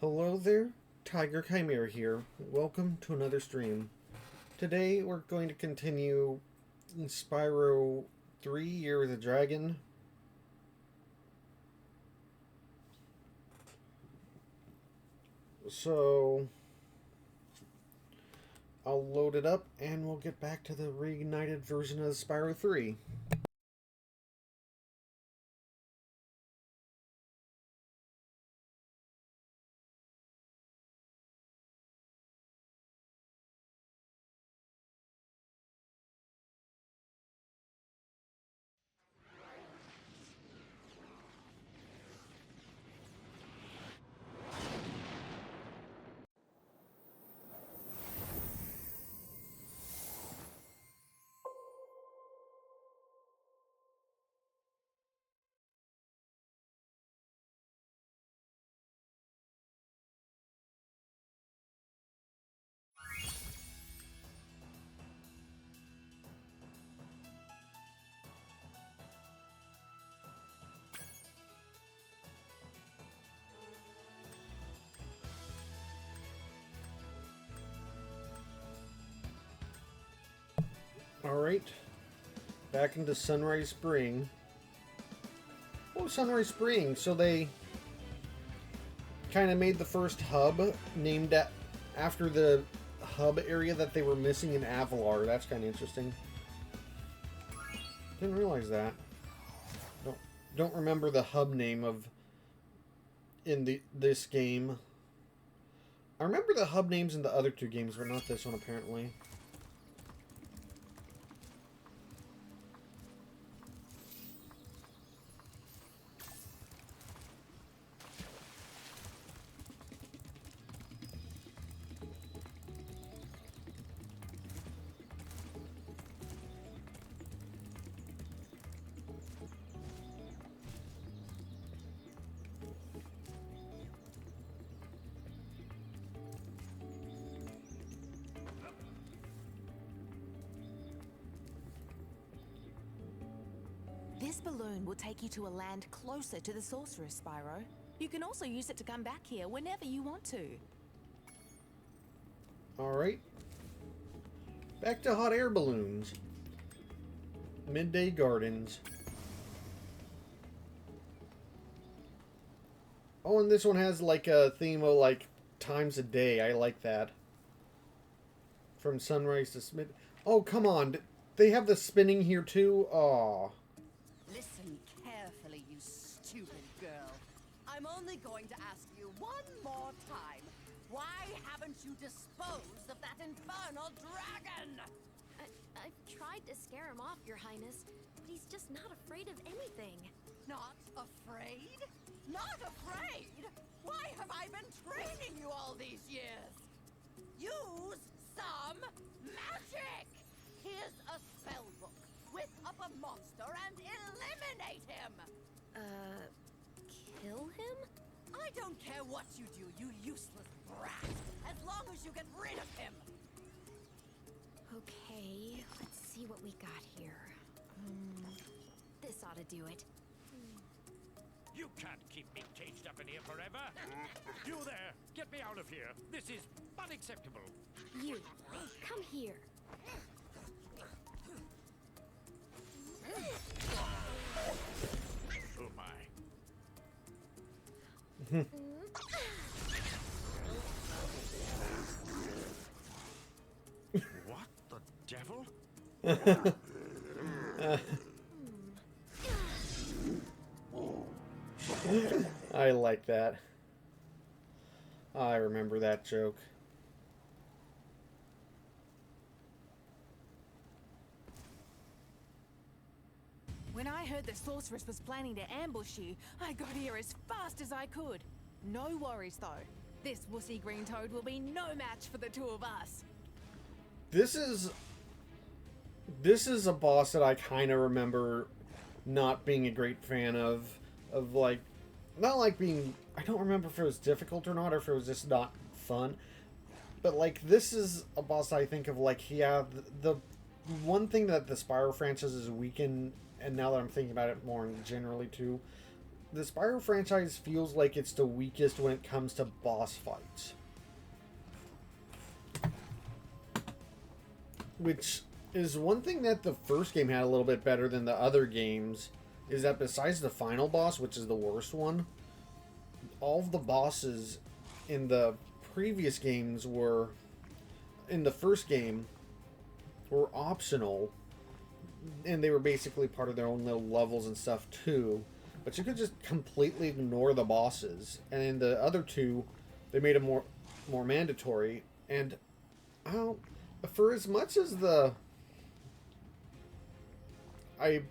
Hello there, Tiger Chimera here. Welcome to another stream. Today we're going to continue in Spyro 3 Year of the Dragon. So I'll load it up and we'll get back to the reignited version of Spyro 3. Alright, back into Sunrise Spring. Oh, Sunrise Spring. So they kind of made the first hub named after the hub area that they were missing in Avalar. That's kind of interesting. Didn't realize that. Don't remember the hub name of this game. I remember the hub names in the other two games, but not this one apparently. This balloon will take you to a land closer to the Sorceress, Spyro. You can also use it to come back here whenever you want to. Alright. Back to hot air balloons. Midday Gardens. Oh, and this one has like a theme of like times a day. I like that. From sunrise to mid. Oh, come on. They have the spinning here too? Aw. Listen carefully, you stupid girl. I'm only going to ask you one more time. Why haven't you disposed of that infernal dragon? I've tried to scare him off, Your Highness, but he's just not afraid of anything. Not afraid? Not afraid? Why have I been training you all these years? Use some magic! Here's a spell book. Whip up a monster and eliminate him! Kill him? I don't care what you do, you useless brat, as long as you get rid of him! Okay, let's see what we got here. This ought to do it. You can't keep me caged up in here forever. You there, get me out of here. This is unacceptable. You, come here. Oh my. What the devil? I like that. I remember that joke. When I heard the Sorceress was planning to ambush you, I got here as fast as I could. No worries, though. This wussy green toad will be no match for the two of us. This is a boss that I kind of remember not being a great fan of like, not like being, I don't remember if it was difficult or not, or if it was just not fun, but like, this is a boss I think of like, yeah, the one thing that the Spyro franchise is weak in, and now that I'm thinking about it more generally too, the Spyro franchise feels like it's the weakest when it comes to boss fights. Which is one thing that the first game had a little bit better than the other games, is that besides the final boss, which is the worst one, all of the bosses in the previous games were, in the first game, were optional, and they were basically part of their own little levels and stuff too, but you could just completely ignore the bosses. And in the other two, they made them more mandatory. And for as much as I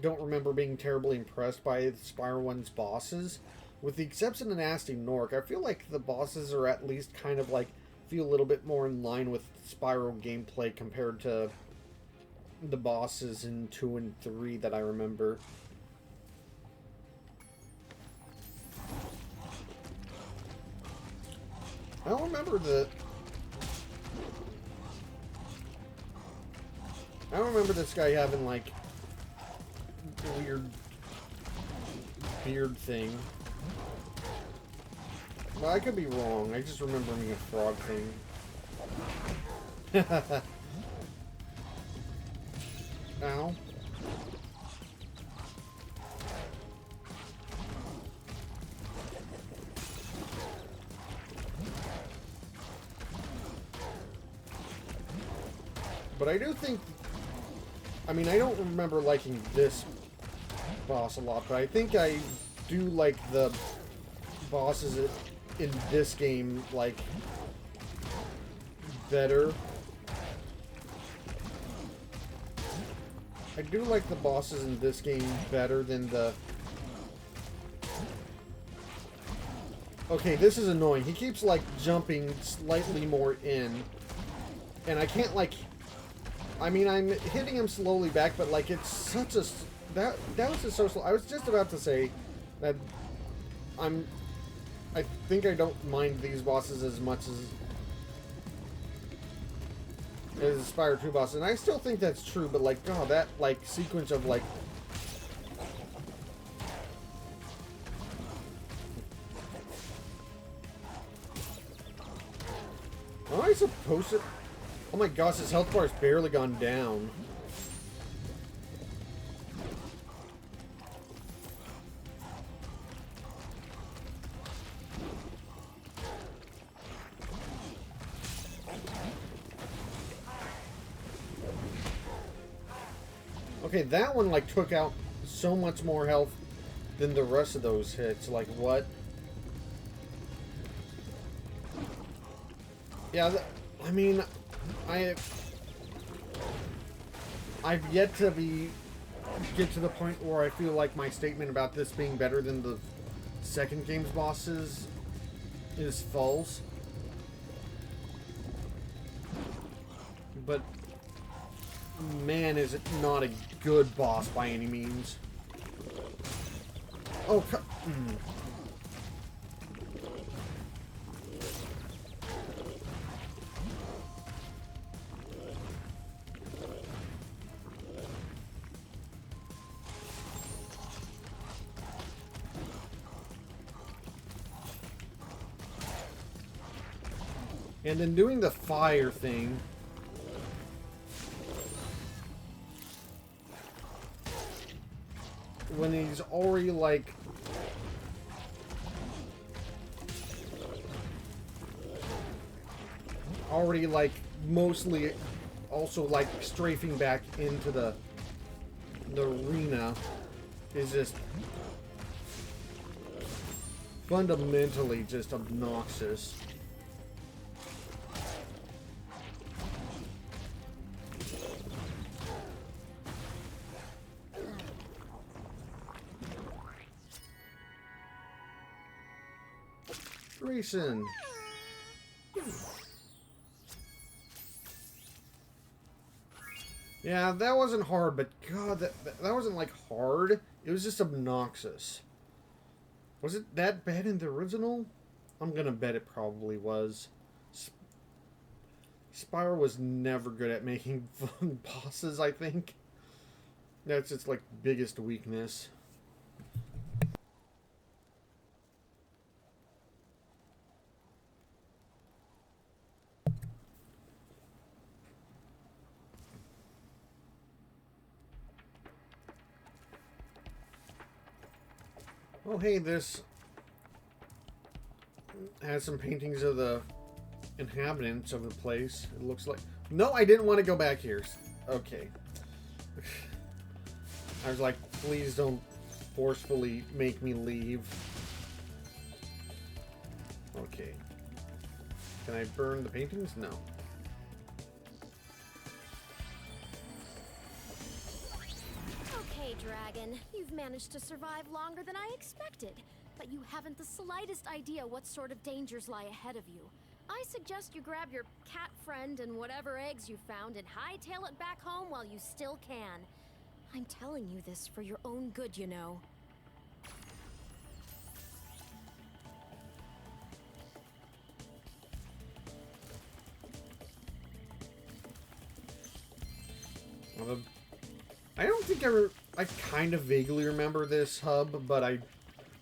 don't remember being terribly impressed by Spyro 1's bosses, with the exception of Nasty Nork, I feel like the bosses are at least kind of like, feel a little bit more in line with Spyro gameplay compared to the bosses in 2 and 3 that I remember. I don't remember this guy having like a weird beard thing. Well, I could be wrong. I just remember him being a frog thing. Ow. But I do think... I mean, I don't remember liking this boss a lot, but I think I do like the bosses in this game, like, better. I do like the bosses in this game better than the... Okay, this is annoying. He keeps, like, jumping slightly more in. And I can't, like... I mean, I'm hitting him slowly back, but, like, it's such a... That was just so slow. I was just about to say that I think I don't mind these bosses as much as Spyro 2 bosses, and I still think that's true, but like, God, that like sequence of like... Am I supposed to... Oh my gosh, his health bar has barely gone down. Okay, that one, like, took out so much more health than the rest of those hits. Like, what? Yeah, I mean, I've yet to get to the point where I feel like my statement about this being better than the second game's bosses is false. But... man, is it not a good boss by any means. Oh, and then doing the fire thing... when he's already, like... already, like, mostly also, like, strafing back into the arena is just fundamentally just obnoxious. Grayson. Yeah, that wasn't hard, but God, that wasn't like hard. It was just obnoxious. Was it that bad in the original? I'm gonna bet it probably was. Spyro was never good at making fun bosses, I think. That's its like biggest weakness. Oh, hey, this has some paintings of the inhabitants of the place. It looks like... No, I didn't want to go back here. Okay. I was like, please don't forcefully make me leave. Okay. Can I burn the paintings? No. Okay, Dragon. You've managed to survive longer than I expected, but you haven't the slightest idea what sort of dangers lie ahead of you. I suggest you grab your cat friend and whatever eggs you found and hightail it back home while you still can. I'm telling you this for your own good, you know. Well, I don't think I kind of vaguely remember this hub, but I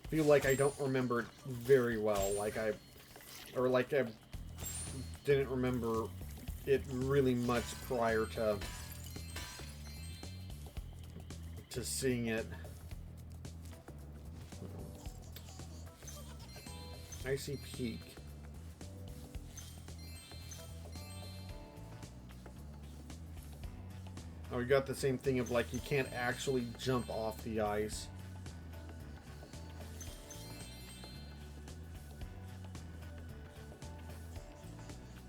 feel like I don't remember it very well. I didn't remember it really much prior to seeing it. Icy Peak. Oh, we got the same thing of like you can't actually jump off the ice.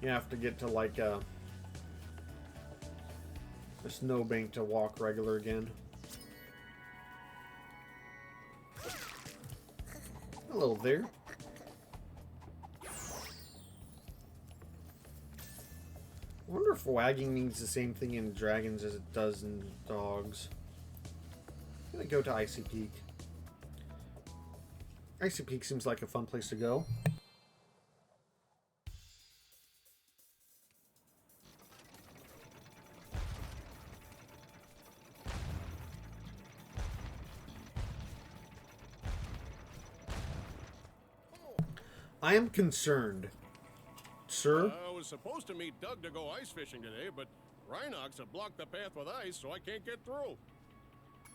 You have to get to like a snowbank to walk regular again. Hello there. I wonder if wagging means the same thing in dragons as it does in dogs. I'm gonna go to Icy Peak. Icy Peak seems like a fun place to go. I am concerned. Sir? I was supposed to meet Doug to go ice fishing today, but Rhinox have blocked the path with ice, so I can't get through.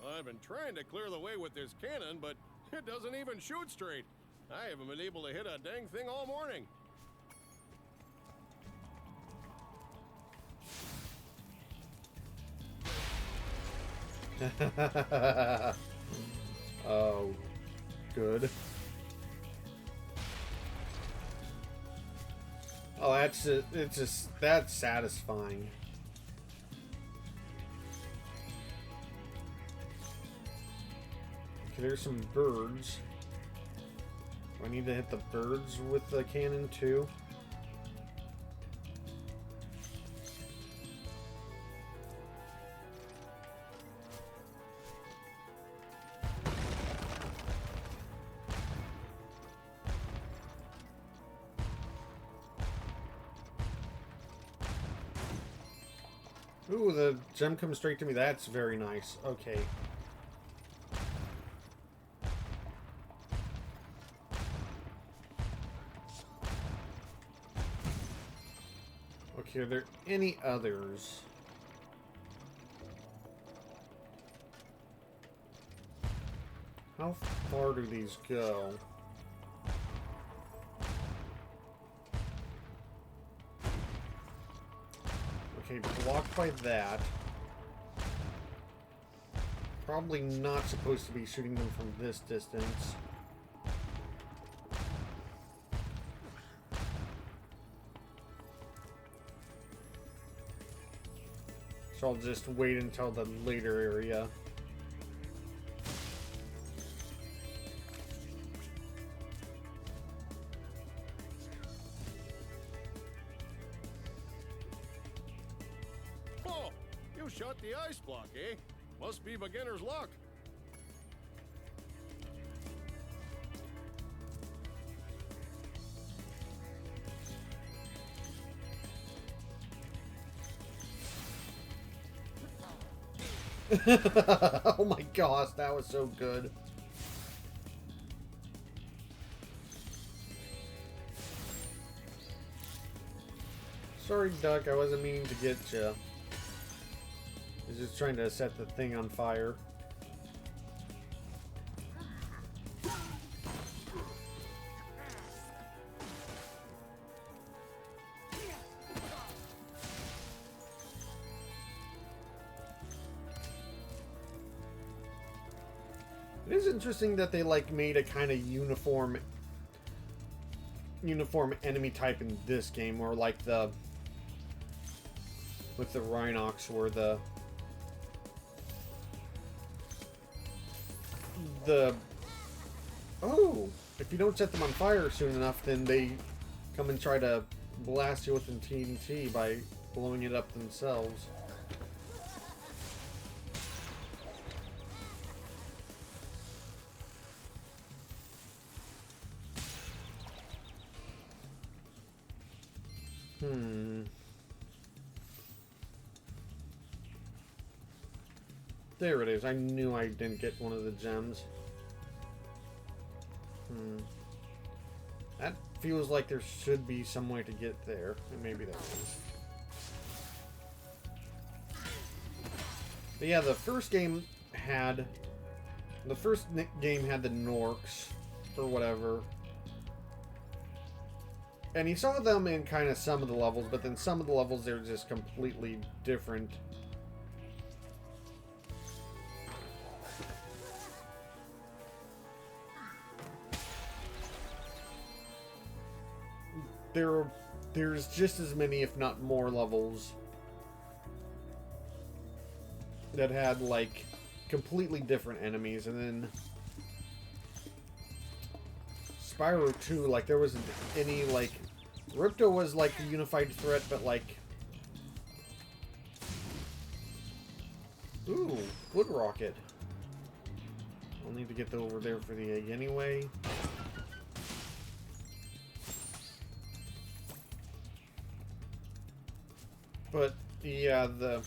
I've been trying to clear the way with this cannon, but it doesn't even shoot straight. I haven't been able to hit a dang thing all morning. Oh, good. Oh, that's satisfying. Okay, there's some birds. Do I need to hit the birds with the cannon too? Ooh, the gem comes straight to me. That's very nice. Okay. Okay, are there any others? How far do these go? Okay, blocked by that. Probably not supposed to be shooting them from this distance. So I'll just wait until the later area. Oh, you shot the ice block, eh? Must be beginner's luck. Oh my gosh, that was so good. Sorry, Duck, I wasn't meaning to get you. I was just trying to set the thing on fire. It is interesting that they like made a kind of uniform enemy type in this game, or like with the Rhinox, where oh, if you don't set them on fire soon enough, then they come and try to blast you with the TNT by blowing it up themselves. There it is. I knew I didn't get one of the gems. That feels like there should be some way to get there. And maybe that is. But yeah, the first game had the Norks, or whatever. And you saw them in kind of some of the levels, but then some of the levels they're just completely different. There's just as many, if not more, levels that had like completely different enemies, and then Spyro 2, like there wasn't any like Ripto was like a unified threat, but like ooh, Wood Rocket. I'll need to get over there for the egg anyway. But yeah, the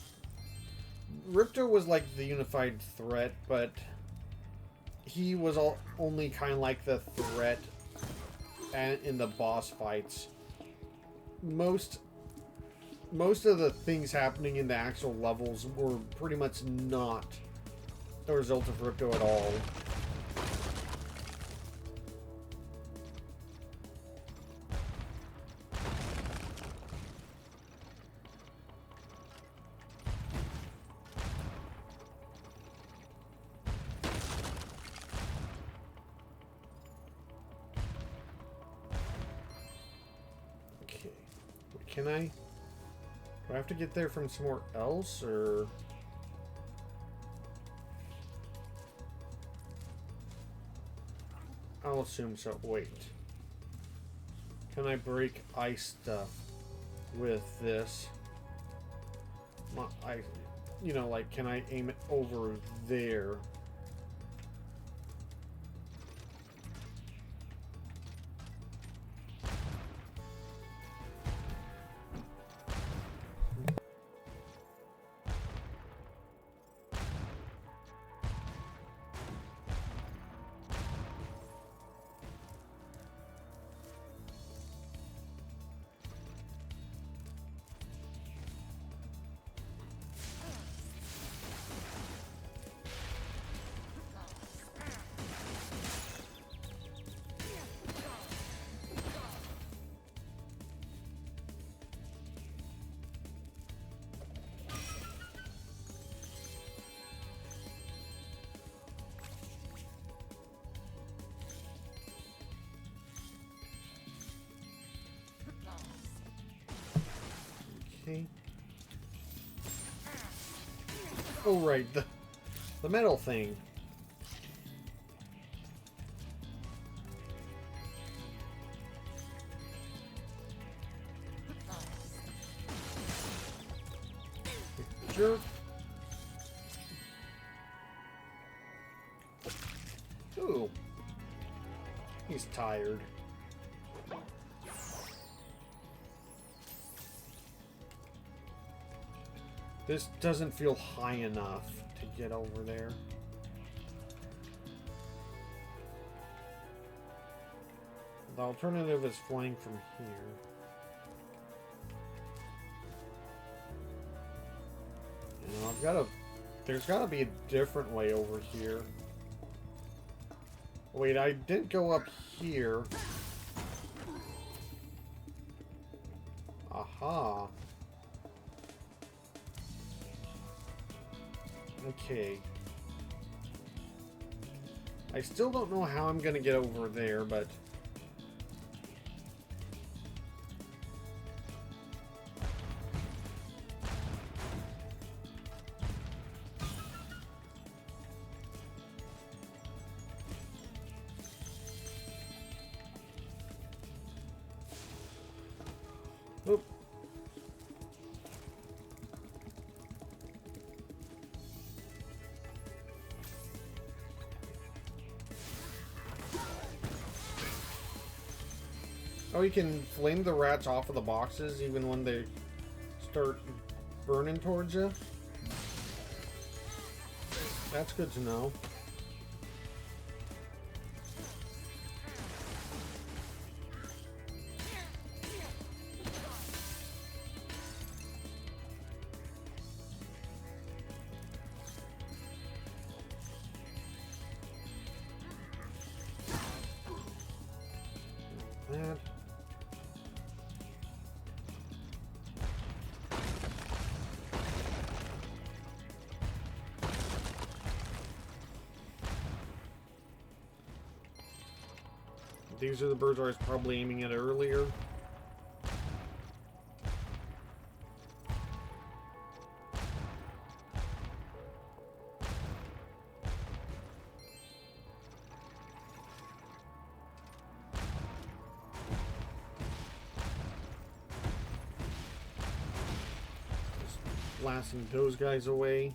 Ripto was like the unified threat, but he was only kind of like the threat and in the boss fights. Most of the things happening in the actual levels were pretty much not the result of Ripto at all. Can I? Do I have to get there from somewhere else, or? I'll assume so. Wait. Can I break ice stuff with this? You know, like, can I aim it over there? Okay. Oh, right, the metal thing. Jerk. Ooh. He's tired. This doesn't feel high enough to get over there. The alternative is flying from here. You know, there's gotta be a different way over here. Wait, I didn't go up here. Aha. Okay. I still don't know how I'm gonna get over there, but... Oop. Oh, you can flame the rats off of the boxes even when they start burning towards you? That's good to know. That. These are the birds I was probably aiming at earlier. Just blasting those guys away.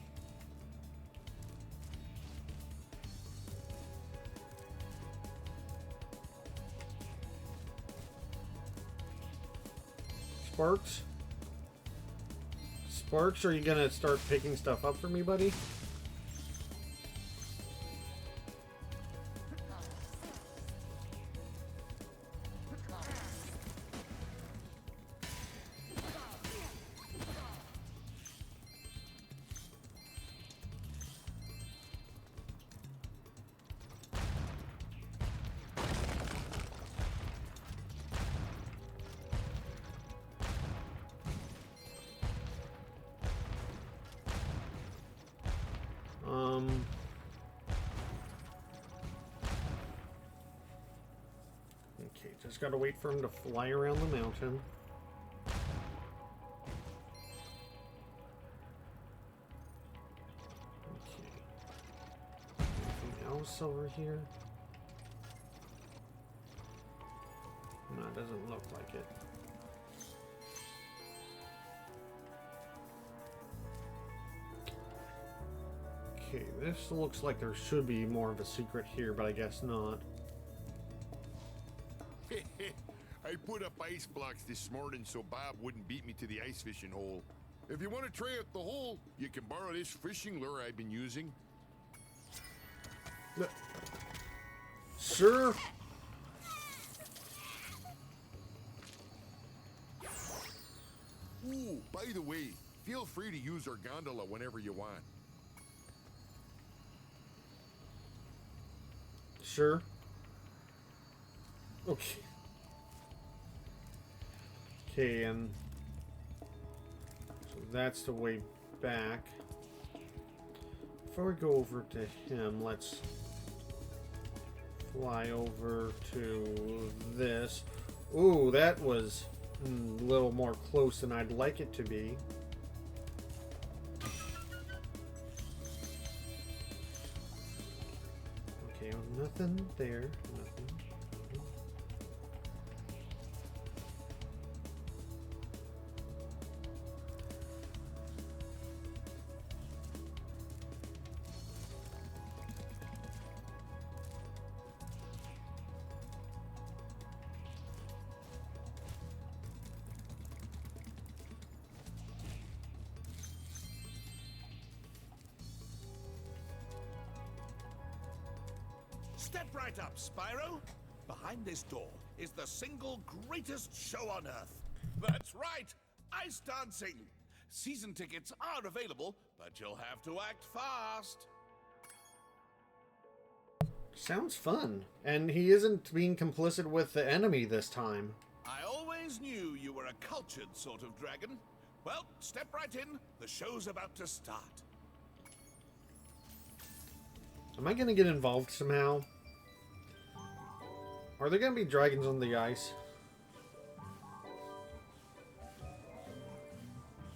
Sparks? Sparks, are you gonna start picking stuff up for me, buddy? Okay, just gotta wait for him to fly around the mountain. Okay. Anything else over here? No, it doesn't look like it. Okay, this looks like there should be more of a secret here, but I guess not. I put up ice blocks this morning so Bob wouldn't beat me to the ice fishing hole. If you want to try out the hole, you can borrow this fishing lure I've been using. Sure. Ooh, by the way, feel free to use our gondola whenever you want. Sure. Okay. Okay, and so that's the way back. Before we go over to him, let's fly over to this. Ooh, that was a little more close than I'd like it to be. Okay, nothing there. Nothing. Step right up, Spyro. Behind this door is the single greatest show on Earth. That's right, ice dancing. Season tickets are available, but you'll have to act fast. Sounds fun. And he isn't being complicit with the enemy this time. I always knew you were a cultured sort of dragon. Well, step right in. The show's about to start. Am I gonna get involved somehow? Are there gonna be dragons on the ice?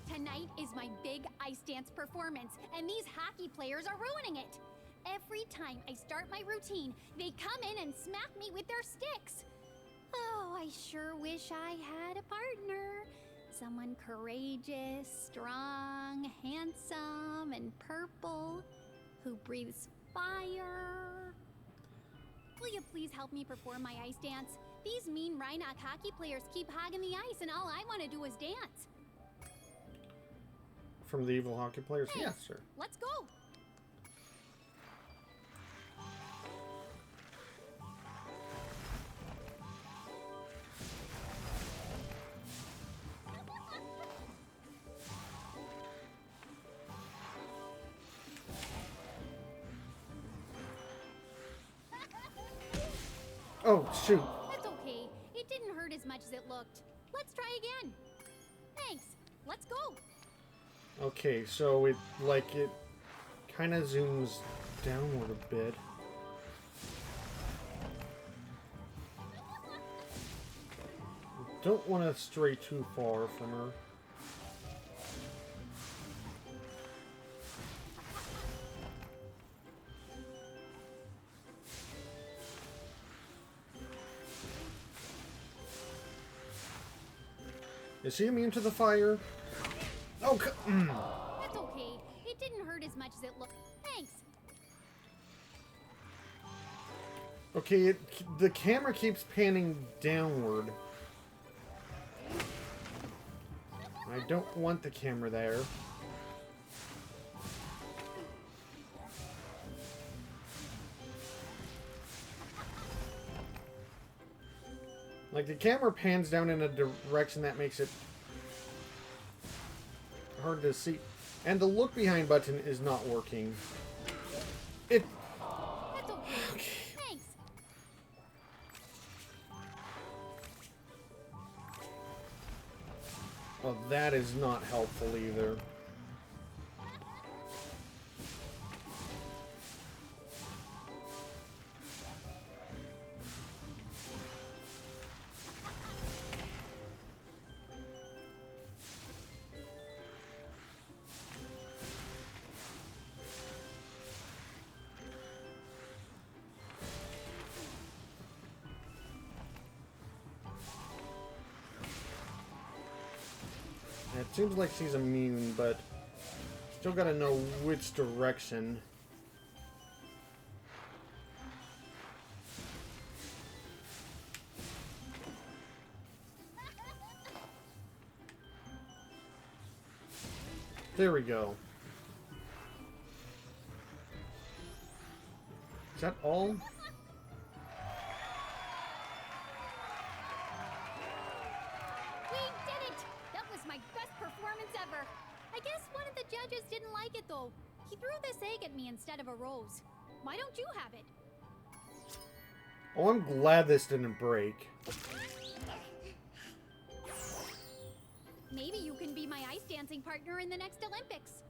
Tonight is my big ice dance performance, and these hockey players are ruining it. Every time I start my routine, they come in and smack me with their sticks. Oh, I sure wish I had a partner. Someone courageous, strong, handsome, and purple, who breathes fire. Will you please help me perform my ice dance? These mean Rhinoc hockey players keep hogging the ice, and all I want to do is dance. From the evil hockey players? Hey, Yes, sir. let's go. Oh, shoot. That's okay. It didn't hurt as much as it looked. Let's try again. Thanks. Let's go. Okay, so it kind of zooms downward a bit. Don't want to stray too far from her. Is she immune to the fire? Oh, That's okay. It didn't hurt as much as it looked. Thanks. Okay, the camera keeps panning downward. I don't want the camera there. Like, the camera pans down in a direction that makes it hard to see. And the look behind button is not working. It... That's okay. Thanks. Well, that is not helpful either. It seems like she's immune, but still gotta know which direction. There we go. Is that all? Judges didn't like it though. He threw this egg at me instead of a rose. Why don't you have it? Oh, I'm glad this didn't break. Maybe you can be my ice dancing partner in the next Olympics.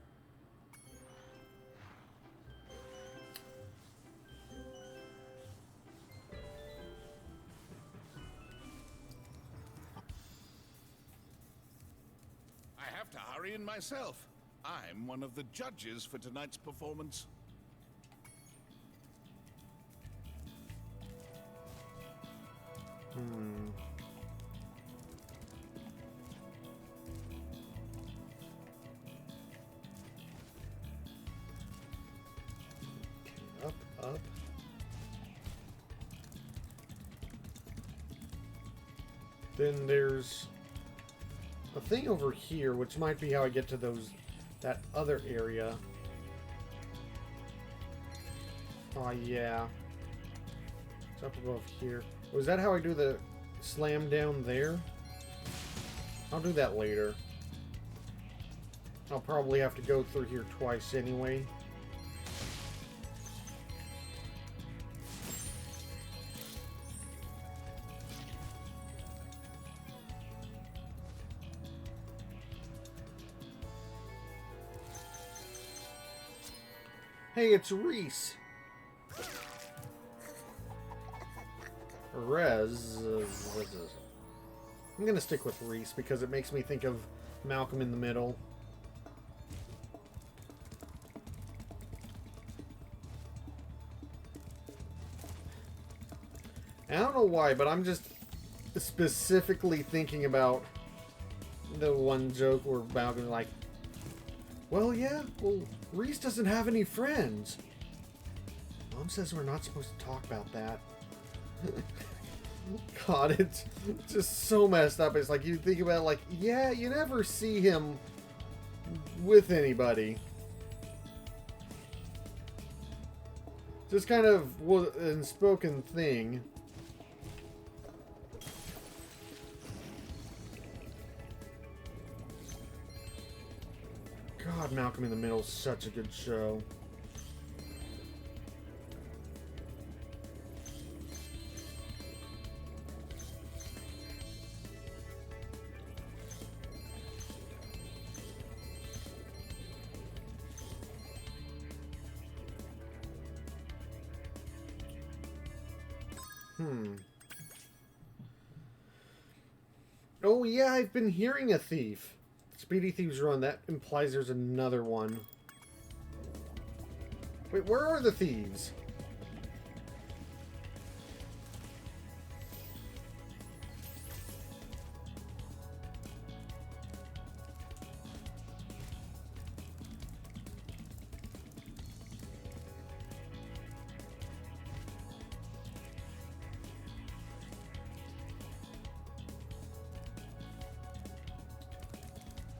I have to hurry in myself. I'm one of the judges for tonight's performance. Up. Then there's a thing over here, which might be how I get to that other area. Oh yeah. It's up above here. Was that how I do the slam down there? I'll do that later. I'll probably have to go through here twice anyway. Hey, it's Reese. Rez. I'm gonna stick with Reese because it makes me think of Malcolm in the Middle. I don't know why, but I'm just specifically thinking about the one joke where Malcolm's like, well, yeah, well, Reese doesn't have any friends. Mom says we're not supposed to talk about that. God, it's just so messed up. It's like you think about it like, yeah, you never see him with anybody. Just kind of an unspoken thing. God, Malcolm in the Middle is such a good show. Oh yeah, I've been hearing a thief. Speedy Thieves Run, that implies there's another one. Wait, where are the thieves?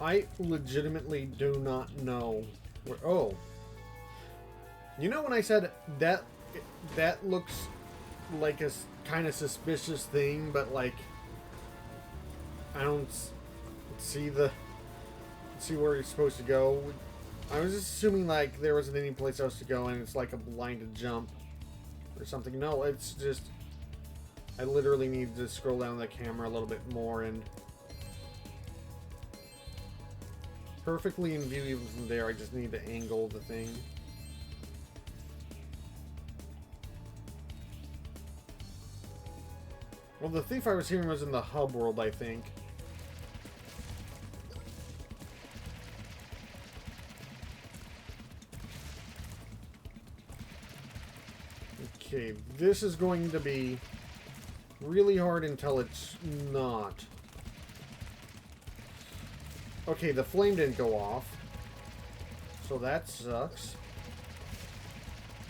I legitimately do not know where. Oh, you know when I said that looks like a kind of suspicious thing, but like I don't see where you're supposed to go. I was just assuming like there wasn't any place else to go, and it's like a blinded jump or something. No, it's just I literally need to scroll down the camera a little bit more and. Perfectly in view even from there, I just need to angle the thing. Well, the thief I was hearing was in the hub world, I think. Okay, this is going to be really hard until it's not. Okay, the flame didn't go off, so that sucks.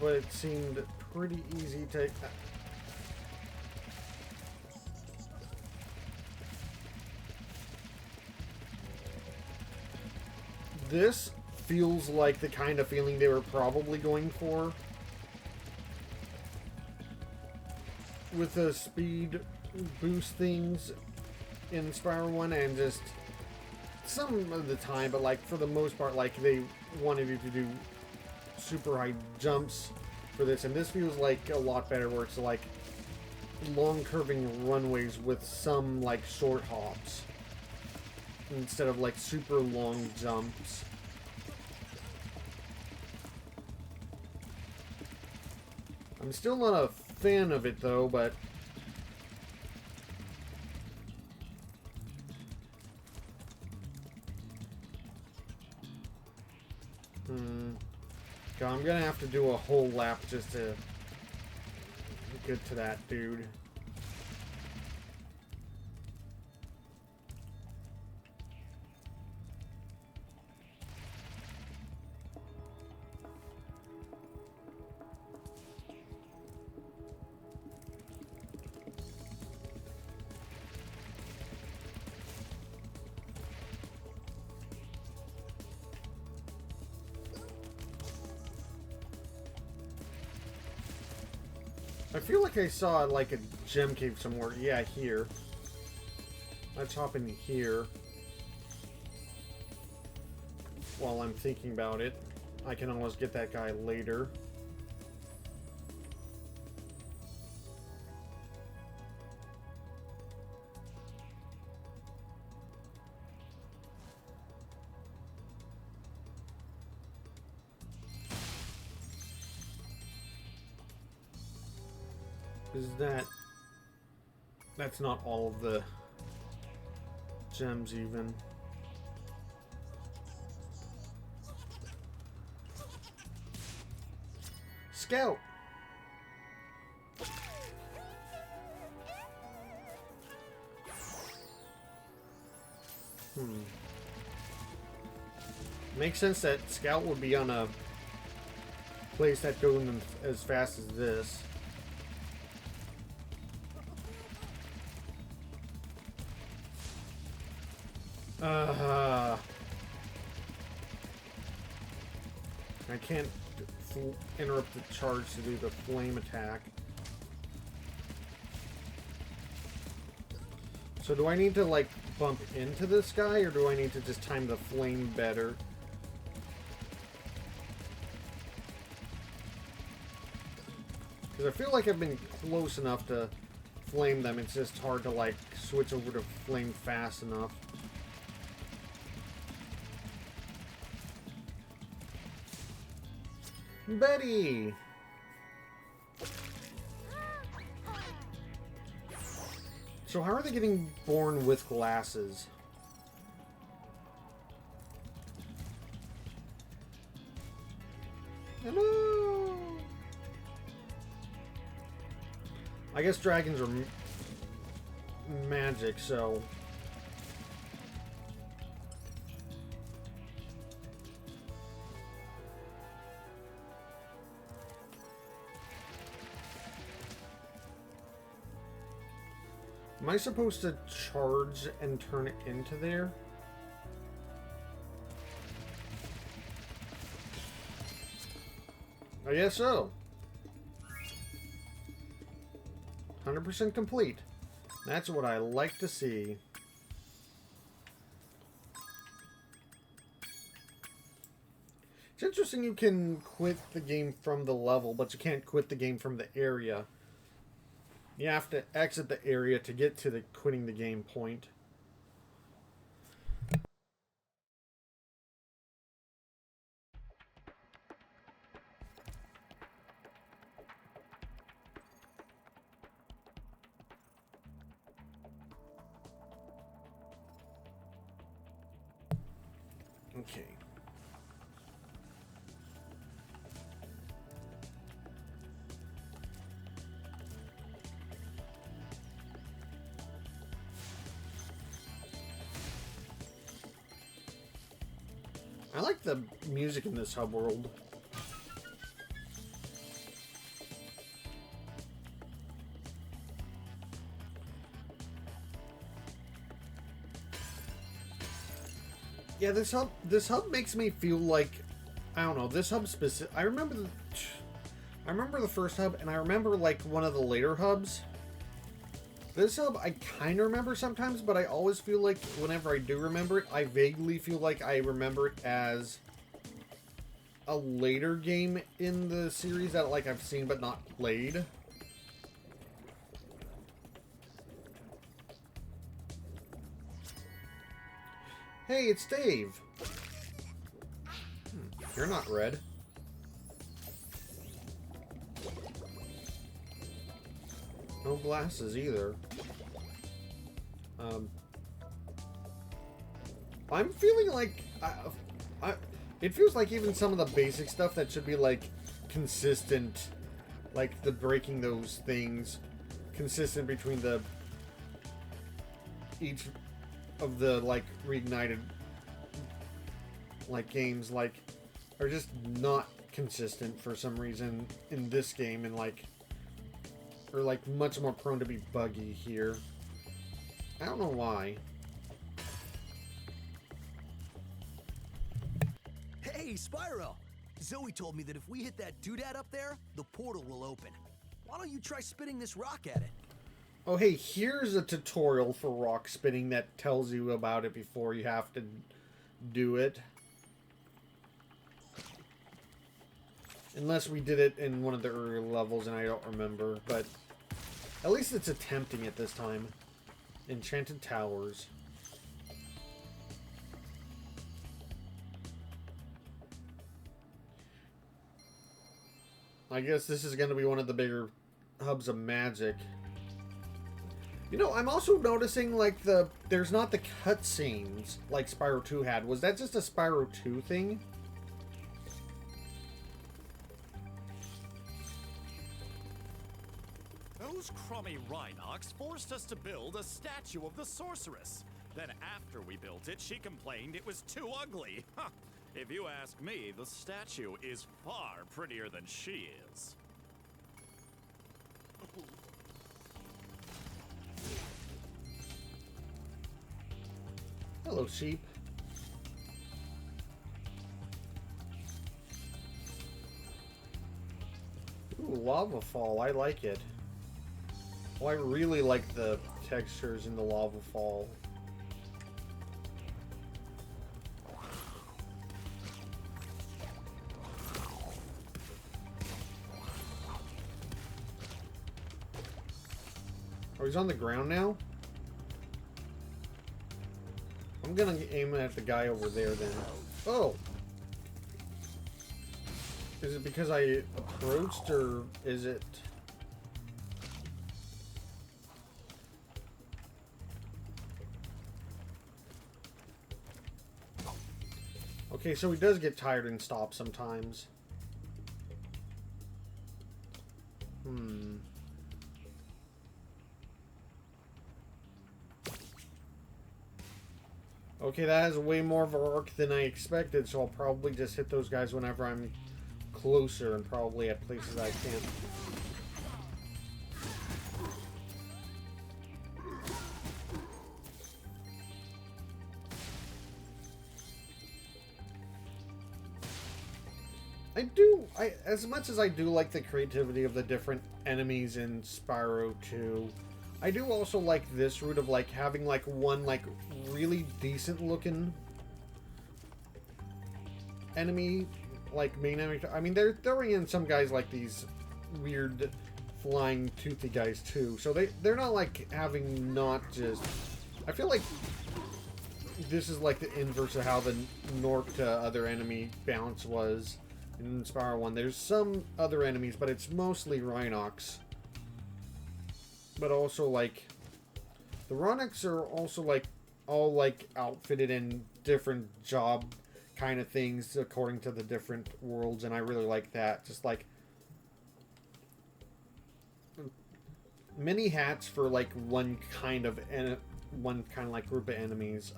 But it seemed pretty easy to... This feels like the kind of feeling they were probably going for. With the speed boost things in Spyro 1 and just... Some of the time, but like for the most part, like they wanted you to do super high jumps for this, and this feels like a lot better where it's like long curving runways with some like short hops instead of like super long jumps. I'm still not a fan of it though, but I'm gonna have to do a whole lap just to get to that dude. I feel like I saw like a gem cave somewhere. Yeah, here. Let's hop in here. While I'm thinking about it. I can always get that guy later. Is that... That's not all of the gems even. Scout! Makes sense that Scout would be on a place that goes as fast as this. I can't interrupt the charge to do the flame attack. So do I need to like bump into this guy, or do I need to just time the flame better? Because I feel like I've been close enough to flame them. It's just hard to like switch over to flame fast enough. Betty! So how are they getting born with glasses? Hello! I guess dragons are magic, so... Am I supposed to charge and turn it into there? I guess so. 100% complete. That's what I like to see. It's interesting you can quit the game from the level, but you can't quit the game from the area. You have to exit the area to get to the quitting the game point. Okay. I like the music in this hub world. Yeah, this hub makes me feel like, I don't know, this hub specific. I remember the first hub, and I remember like one of the later hubs. This hub I kind of remember sometimes, but I always feel like whenever I do remember it, I vaguely feel like I remember it as a later game in the series that like I've seen but not played. Hey, it's Dave. You're not red. No glasses either. I'm feeling like it feels like even some of the basic stuff that should be like consistent, like the breaking those things, consistent between the each of the like reignited like games, like are just not consistent for some reason in this game, and like are like much more prone to be buggy here. I don't know why. Hey, Spyro! Zoe told me that if we hit that doodad up there, the portal will open. Why don't you try spitting this rock at it? Oh, hey, here's a tutorial for rock spinning that tells you about it before you have to do it. Unless we did it in one of the earlier levels and I don't remember, but at least it's attempting it this time. Enchanted Towers. I guess this is going to be one of the bigger hubs of magic. You know, I'm also noticing, like, there's not the cutscenes like Spyro 2 had. Was that just a Spyro 2 thing? Those crummy Rhinox forced us to build a statue of the sorceress. Then after we built it, she complained it was too ugly. Huh. If you ask me, the statue is far prettier than she is. Hello, sheep. Ooh, lava fall. I like it. Oh, I really like the textures in the lava fall. Oh, he's on the ground now? I'm gonna aim at the guy over there then. Oh! Is it because I approached, or is it... Okay, so he does get tired and stop sometimes. Okay, that has way more of an arc than I expected, so I'll probably just hit those guys whenever I'm closer and probably at places I can't. As much as I do like the creativity of the different enemies in Spyro 2, I do also like this route of like having like one like really decent looking enemy, like main enemy. I mean, they're throwing in some guys like these weird flying toothy guys too, so they're not like having not just. I feel like this is like the inverse of how the Nork to other enemy balance was in Spyro 1. There's some other enemies, but it's mostly Rhinox. But also, like, the Rhinox are also, like, all, like, outfitted in different job kind of things according to the different worlds, and I really like that. Just, like, many hats for, like, one kind of, like, group of enemies.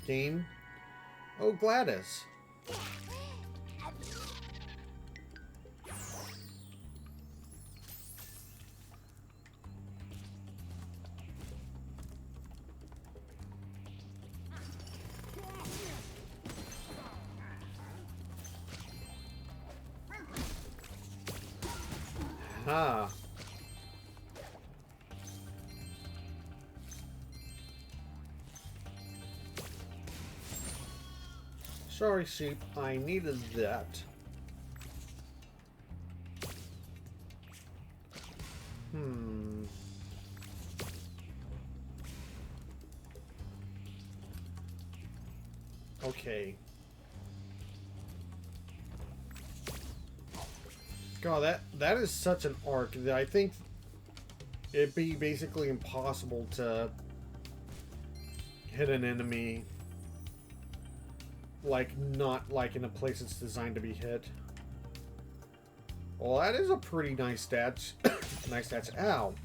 Game? Oh, Gladys. Ah. Sorry, sheep. I needed that. Okay. God, that is such an arc that I think it'd be basically impossible to hit an enemy like not like in a place it's designed to be hit. Well, that is a pretty nice stats. Nice stats. Ow.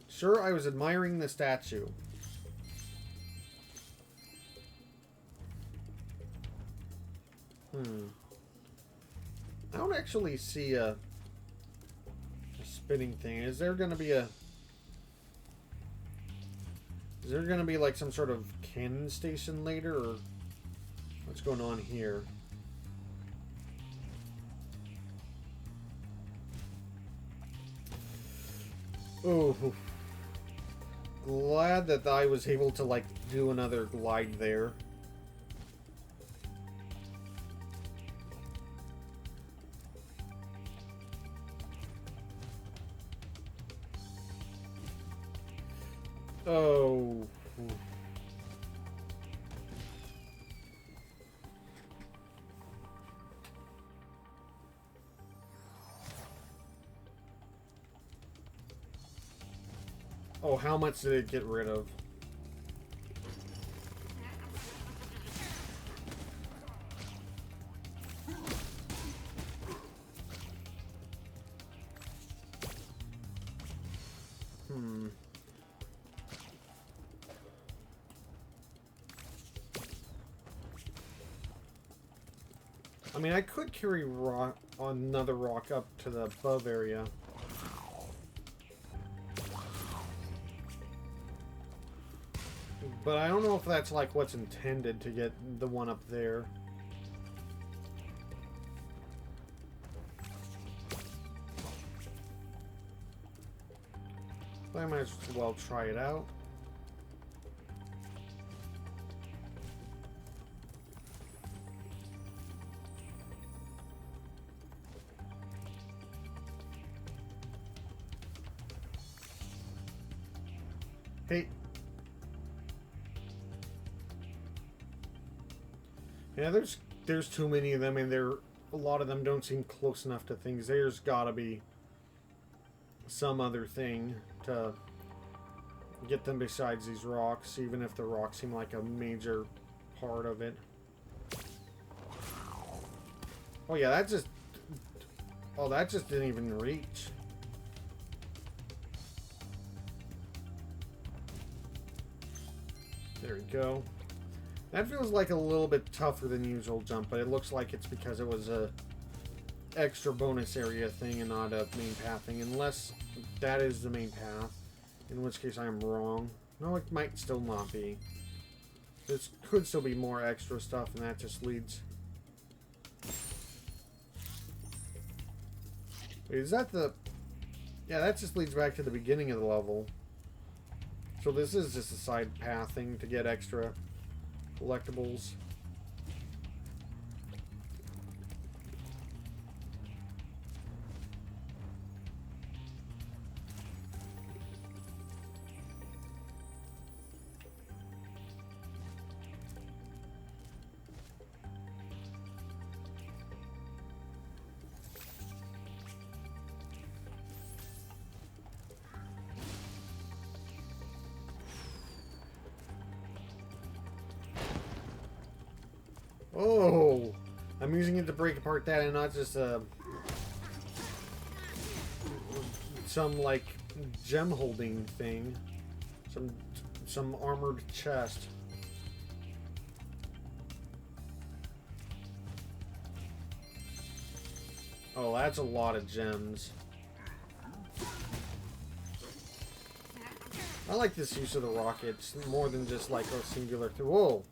Sure, I was admiring the statue. I don't actually see a spinning thing. Is there gonna be like some sort of cannon station later, or what's going on here? Oh, glad that I was able to like do another glide there. Oh. Oh, how much did it get rid of? I mean, I could carry rock, another rock up to the above area. But I don't know if that's like what's intended to get the one up there. But I might as well try it out. Hey. Yeah, there's too many of them, and a lot of them don't seem close enough to things. There's gotta be some other thing to get them besides these rocks, even if the rocks seem like a major part of it. Oh yeah, that just didn't even reach. There we go. That feels like a little bit tougher than usual jump, but it looks like it's because it was a extra bonus area thing and not a main path thing, unless that is the main path, in which case I'm wrong. No, it might still not be. This could still be more extra stuff, and that just leads... Wait, is that the... Yeah, that just leads back to the beginning of the level. So this is just a side path thing to get extra collectibles. Oh, I'm using it to break apart that and not just some like gem holding thing, some armored chest. Oh, that's a lot of gems. I like this use of the rockets more than just like a singular thing. Whoa.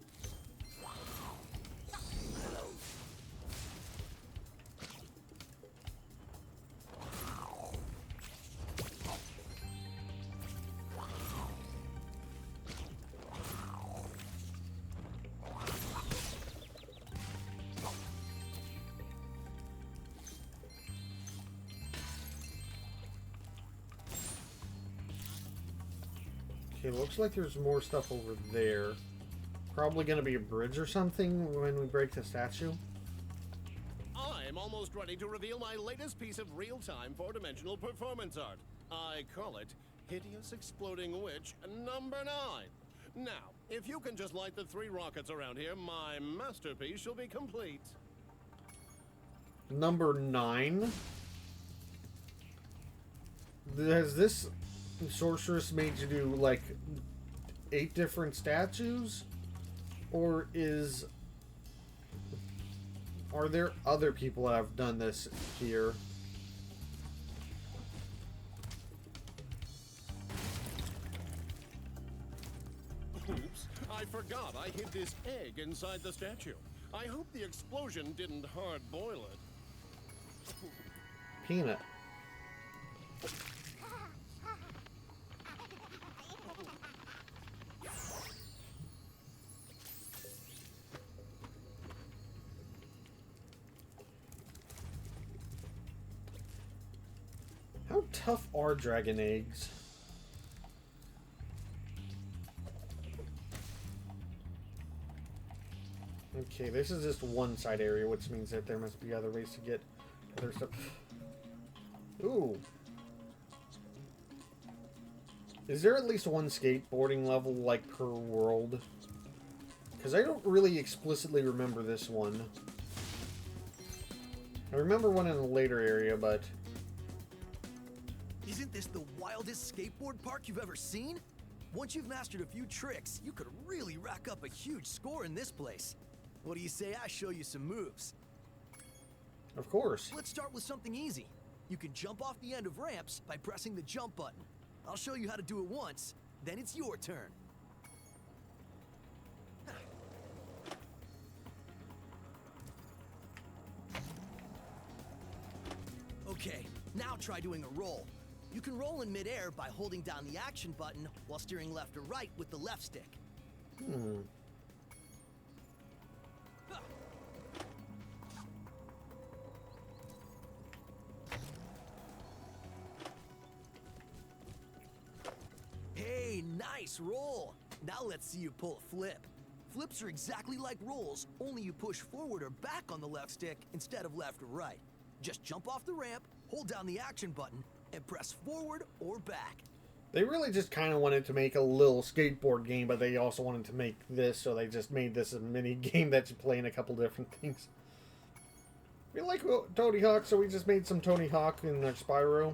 Okay, looks like there's more stuff over there. Probably gonna be a bridge or something when we break the statue. I'm almost ready to reveal my latest piece of real-time four-dimensional performance art. I call it Hideous Exploding Witch number 9. Now, if you can just light the 3 rockets around here, my masterpiece shall be complete. Number 9? Has this sorceress made you do like 8 different statues? Or are there other people that have done this here? Oops, I forgot I hid this egg inside the statue. I hope the explosion didn't hard boil it. Peanut. How tough are dragon eggs? Okay, this is just one side area, which means that there must be other ways to get other stuff. Ooh. Is there at least one skateboarding level, like, per world? Because I don't really explicitly remember this one. I remember one in a later area, but... Isn't this the wildest skateboard park you've ever seen? Once you've mastered a few tricks, you could really rack up a huge score in this place. What do you say I show you some moves? Of course. Let's start with something easy. You can jump off the end of ramps by pressing the jump button. I'll show you how to do it once, then it's your turn. Okay, now try doing a roll. You can roll in midair by holding down the action button while steering left or right with the left stick. Hey, nice roll! Now let's see you pull a flip. Flips are exactly like rolls, only you push forward or back on the left stick instead of left or right. Just jump off the ramp, hold down the action button, and press forward or back. They really just kind of wanted to make a little skateboard game, but they also wanted to make this, so they just made this a mini game that's playing a couple different things. We like Tony Hawk, so we just made some Tony Hawk in Spyro.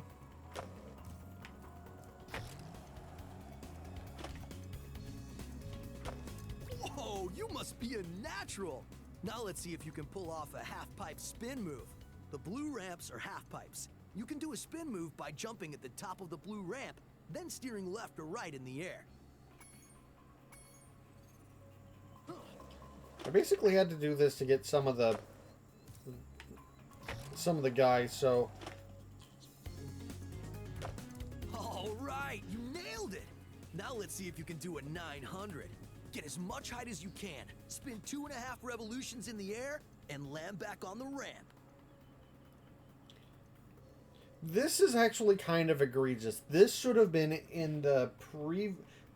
Whoa, you must be a natural! Now let's see if you can pull off a half-pipe spin move. The blue ramps are half-pipes. You can do a spin move by jumping at the top of the blue ramp, then steering left or right in the air. I basically had to do this to get some of the guys, so... All right, you nailed it! Now let's see if you can do a 900. Get as much height as you can, spin 2.5 revolutions in the air, and land back on the ramp. This is actually kind of egregious. This should have been in the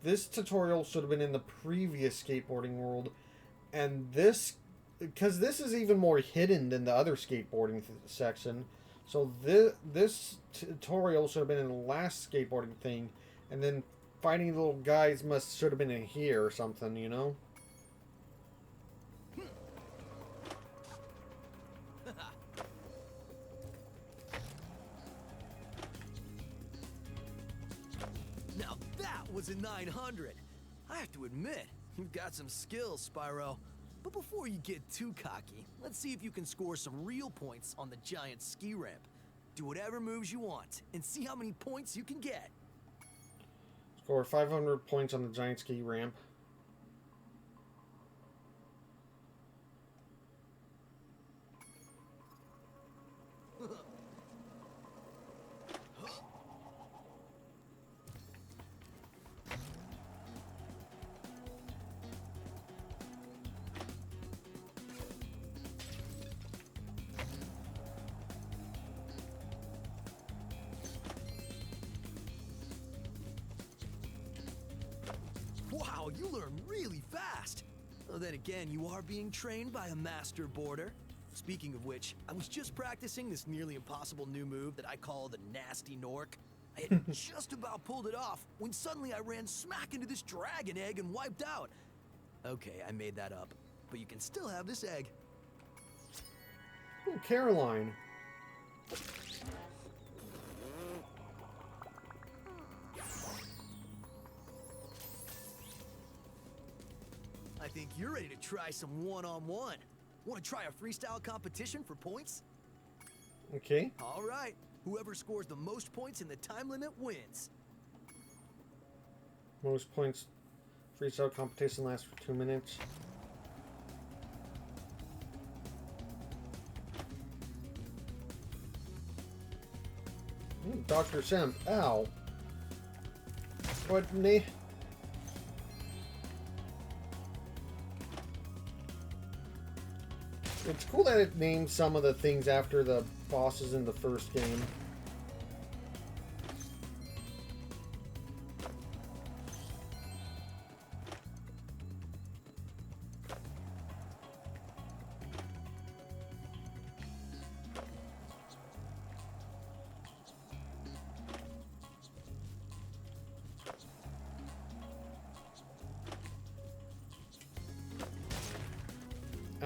This tutorial should have been in the previous skateboarding world, and this, because this is even more hidden than the other skateboarding section. So this tutorial should have been in the last skateboarding thing, and then fighting little guys should have been in here or something, you know? Now that was a 900. I have to admit, you've got some skills, Spyro. But before you get too cocky, let's see if you can score some real points on the giant ski ramp. Do whatever moves you want, and see how many points you can get. Score 500 points on the giant ski ramp. Wow, you learn really fast. Well, then again, you are being trained by a master boarder. Speaking of which, I was just practicing this nearly impossible new move that I call the Nasty Nork. I had just about pulled it off when suddenly I ran smack into this dragon egg and wiped out. Okay, I made that up, but you can still have this egg. Ooh, Caroline. I think you're ready to try some one-on-one. Want to try a freestyle competition for points? Okay. All right. Whoever scores the most points in the time limit wins. Most points. Freestyle competition lasts for 2 minutes. Ooh, Dr. Semp. Ow. What, me? It's cool that it named some of the things after the bosses in the first game.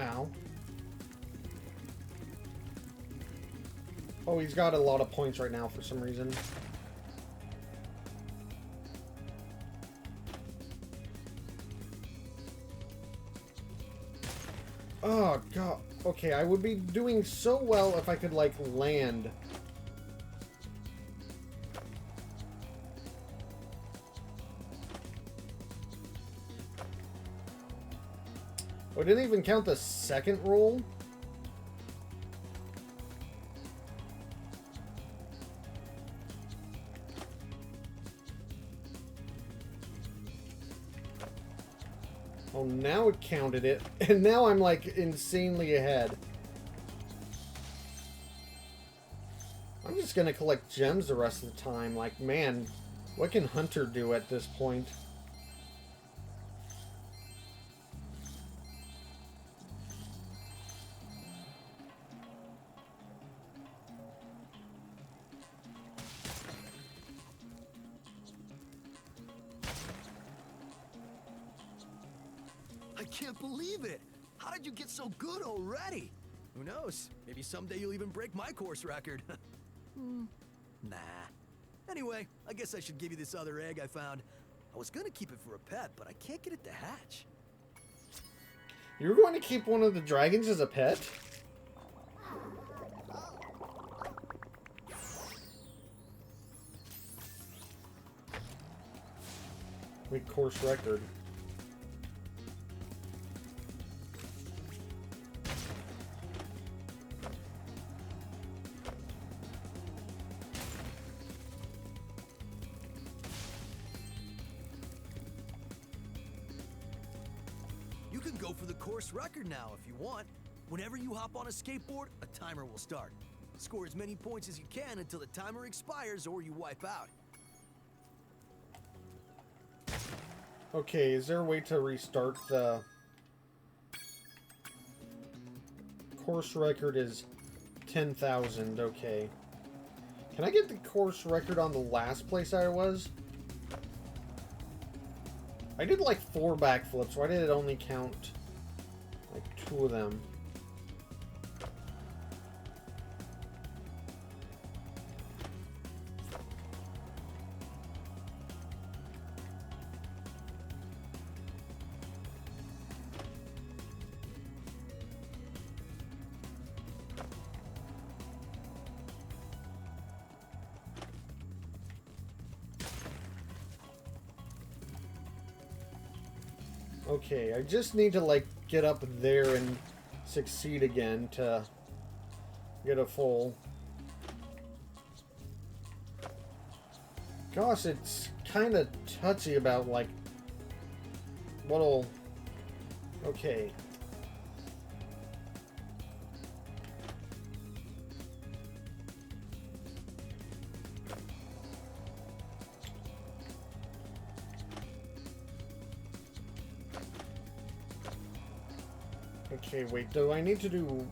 Ow. Oh, he's got a lot of points right now for some reason. Oh, God. Okay, I would be doing so well if I could, like, land. Oh, it didn't even count the second roll? Oh, now it counted it. And now I'm, like, insanely ahead. I'm just gonna collect gems the rest of the time. Like, man, what can Hunter do at this point? I can't believe it! How did you get so good already? Who knows? Maybe someday you'll even break my course record. Nah. Anyway, I guess I should give you this other egg I found. I was gonna keep it for a pet, but I can't get it to hatch. You're going to keep one of the dragons as a pet? Wait, course record. You can go for the course record now if you want. Whenever you hop on a skateboard, a timer will start. Score as many points as you can until the timer expires or you wipe out. Okay, is there a way to restart the... Course record is 10,000, okay. Can I get the course record on the last place I was? I did like 4 backflips. Why did it only count like 2 of them? Okay, I just need to like get up there and succeed again to get a full. Gosh, it's kind of touchy about like what'll... Okay. Okay, wait, do I need to do...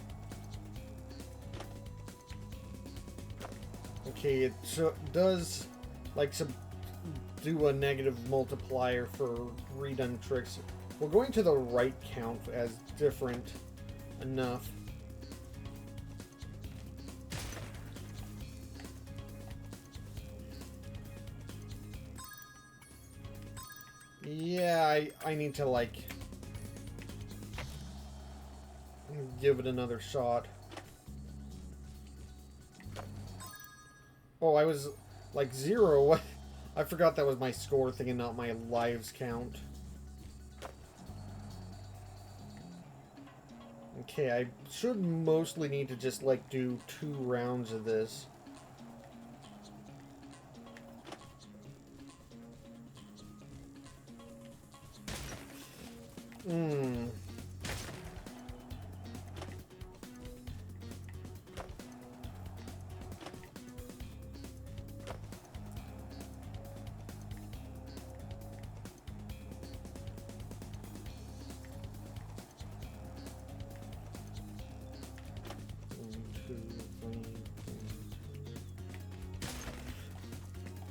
Okay, it does, like, do a negative multiplier for redone tricks. We're going to the right count as different enough. Yeah, I need to, like... give it another shot. Oh, I was like 0. I forgot that was my score thing and not my lives count. Okay, I should mostly need to just like do 2 rounds of this.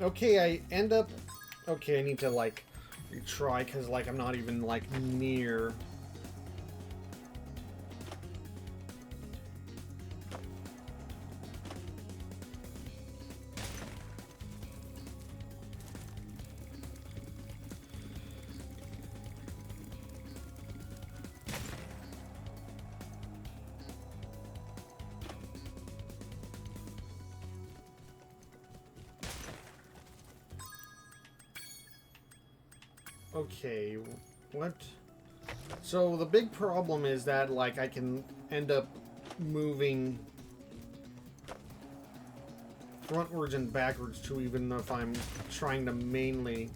Okay, I end up... Okay, I need to, like, retry, because, like, I'm not even, like, near... Okay, what? So the big problem is that, like, I can end up moving frontwards and backwards too, even if I'm trying to mainly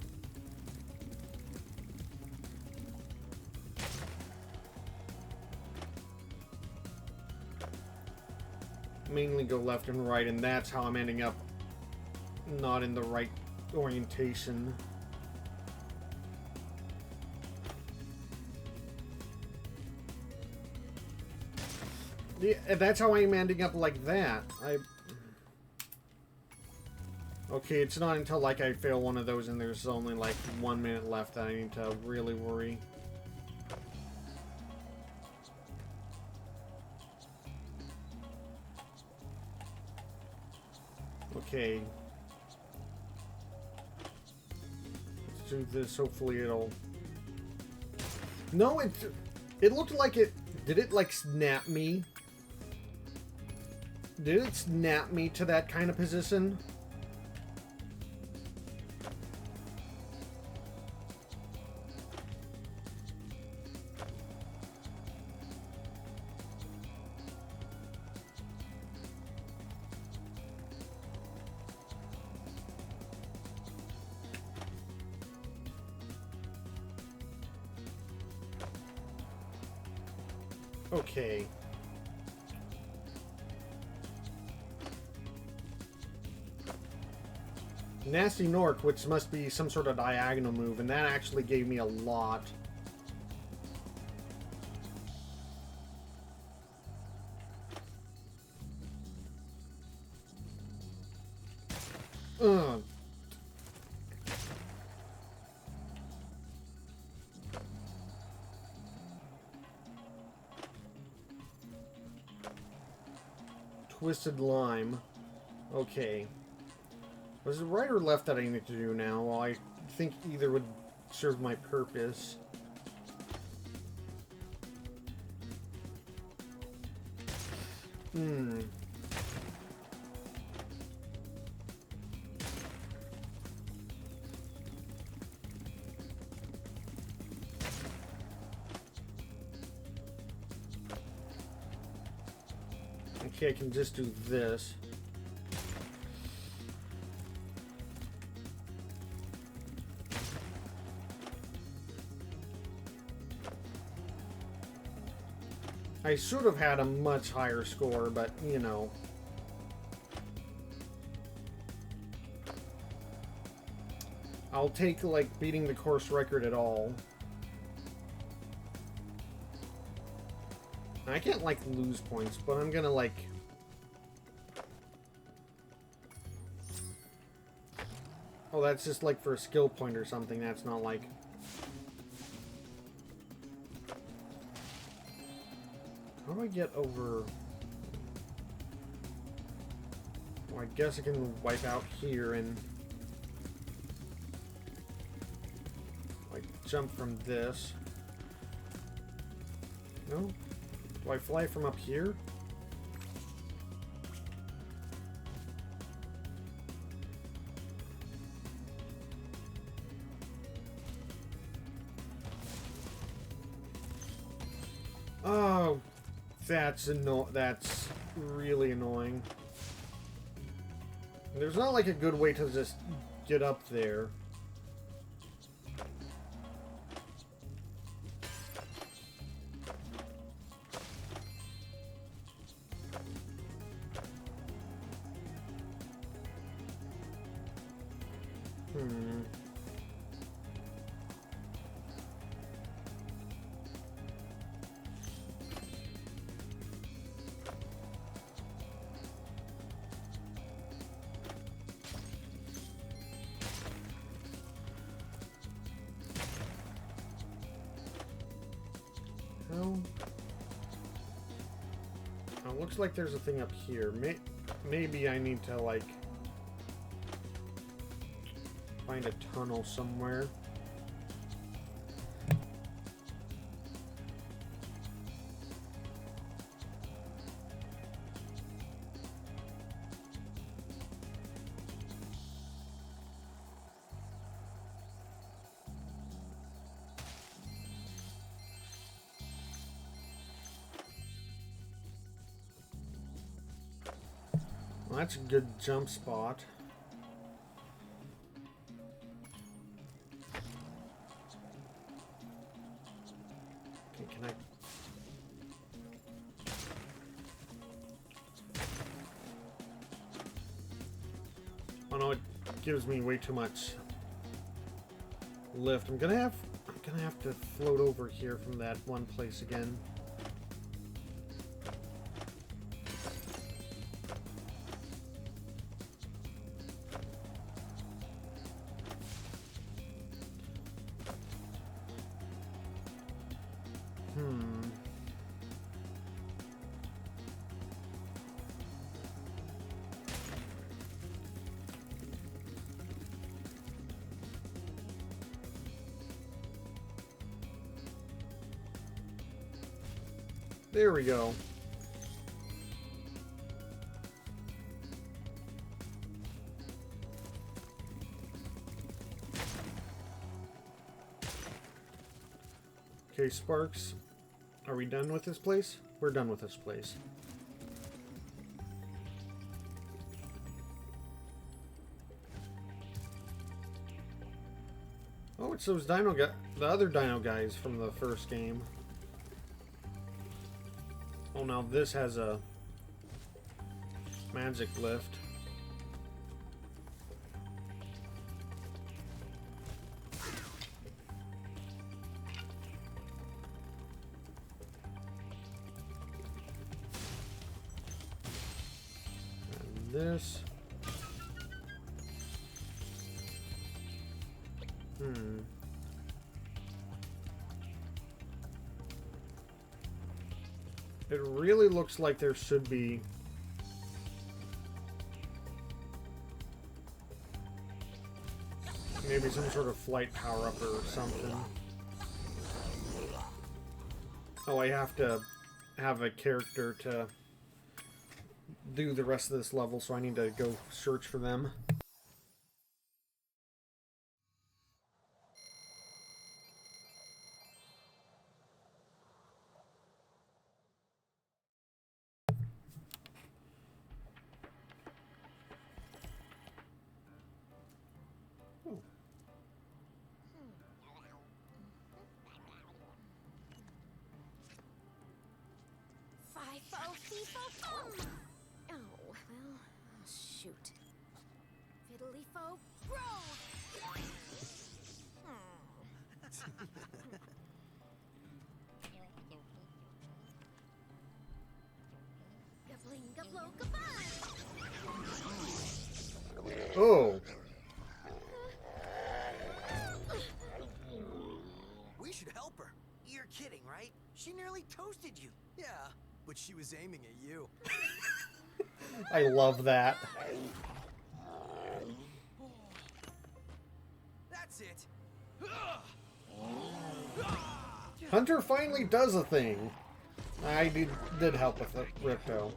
go left and right, and that's how I'm ending up not in the right orientation. Yeah, that's how I'm ending up like that. Okay, it's not until, like, I fail one of those and there's only, like, 1 minute left that I need to really worry. Okay. Let's do this. Hopefully it'll... No, it looked like it... Did it, like, snap me? Did it snap me to that kind of position? Okay. Nasty Nork, which must be some sort of diagonal move, and that actually gave me a lot. Ugh. Twisted Lime. Okay. Was it right or left that I need to do now? Well, I think either would serve my purpose. Okay, I can just do this. I should have had a much higher score, but, you know. I'll take, like, beating the course record at all. I can't, like, lose points, but I'm gonna, like... Oh, that's just, like, for a skill point or something. That's not, like... How do I get over... Well, I guess I can wipe out here and... like, jump from this. No? Do I fly from up here? Oh, that's really annoying. There's not like a good way to just get up there. Looks like there's a thing up here. Maybe I need to, like, find a tunnel somewhere. Well, that's a good jump spot. Okay, can I... Oh no, it gives me way too much lift. I'm gonna have to float over here from that one place again. There we go. Okay, Sparks. Are we done with this place? We're done with this place. Oh, it's those the other dino guys from the first game. Oh, now this has a magic lift. And this. It really looks like there should be maybe some sort of flight power-up or something. Oh, I have to have a character to do the rest of this level, so I need to go search for them. Oh, well, shoot. Fiddly-fo, roll! Oh! We should help her. You're kidding, right? She nearly toasted you. Yeah, but she was aiming at you. I love that. That's it. Hunter finally does a thing. I did help with it, Ripto.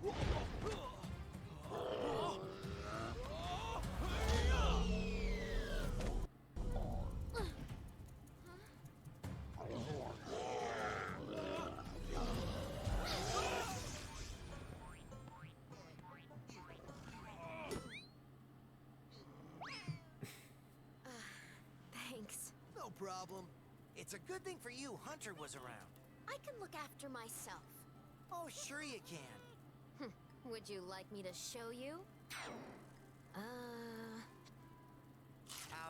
Thanks. No problem. It's a good thing for you Hunter was around. I can look after myself. Oh, sure you can. Would you like me to show you? Out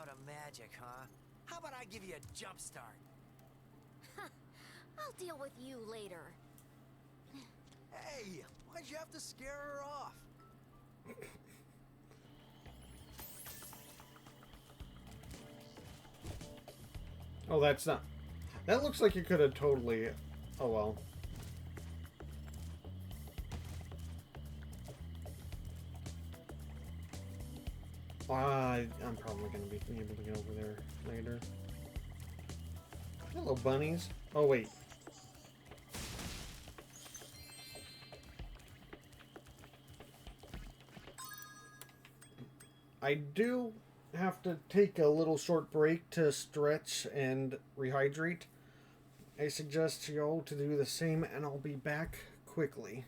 of magic, huh? How about I give you a jump start? I'll deal with you later. Hey, why'd you have to scare her off? Oh, that's not... That looks like you could have totally... Oh, well. I'm probably going to be able to get over there later. Hello, bunnies. Oh, wait. I do have to take a little short break to stretch and rehydrate. I suggest you all to do the same, and I'll be back quickly.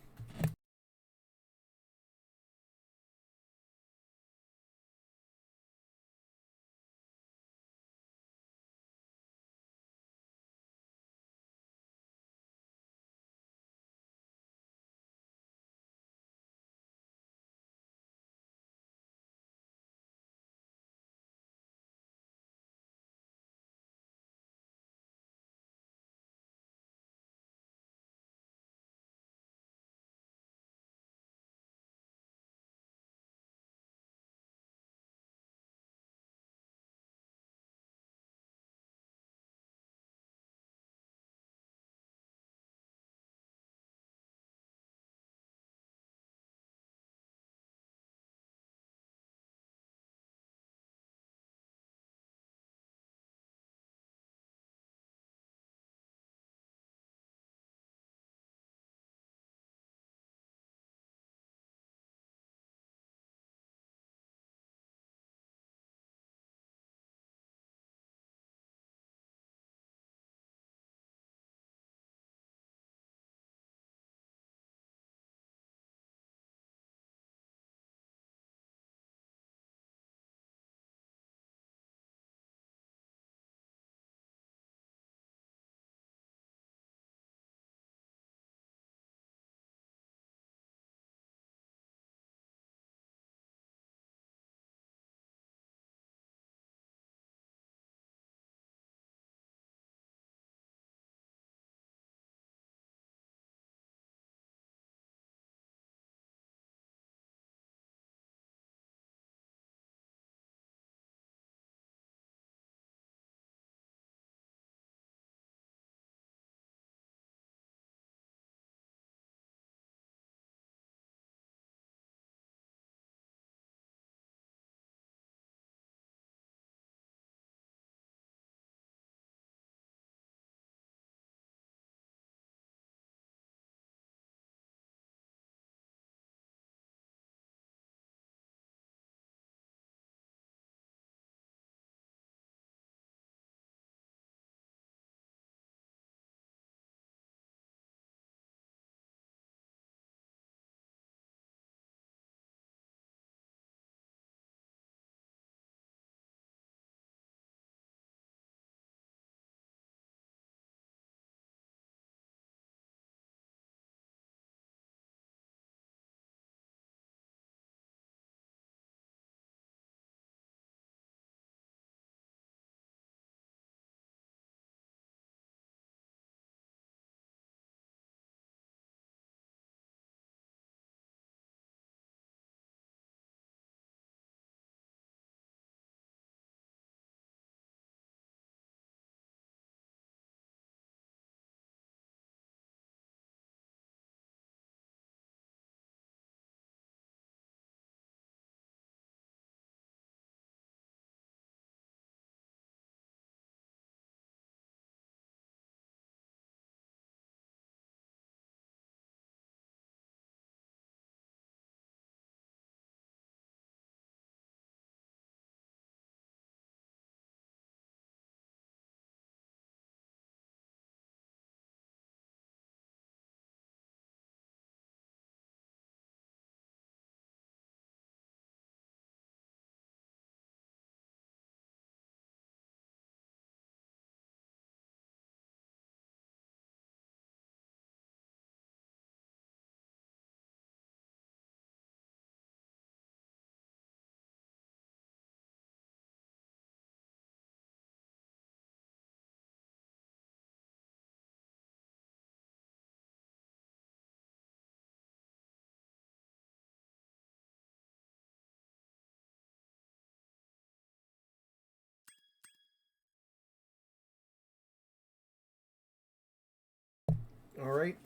Alright.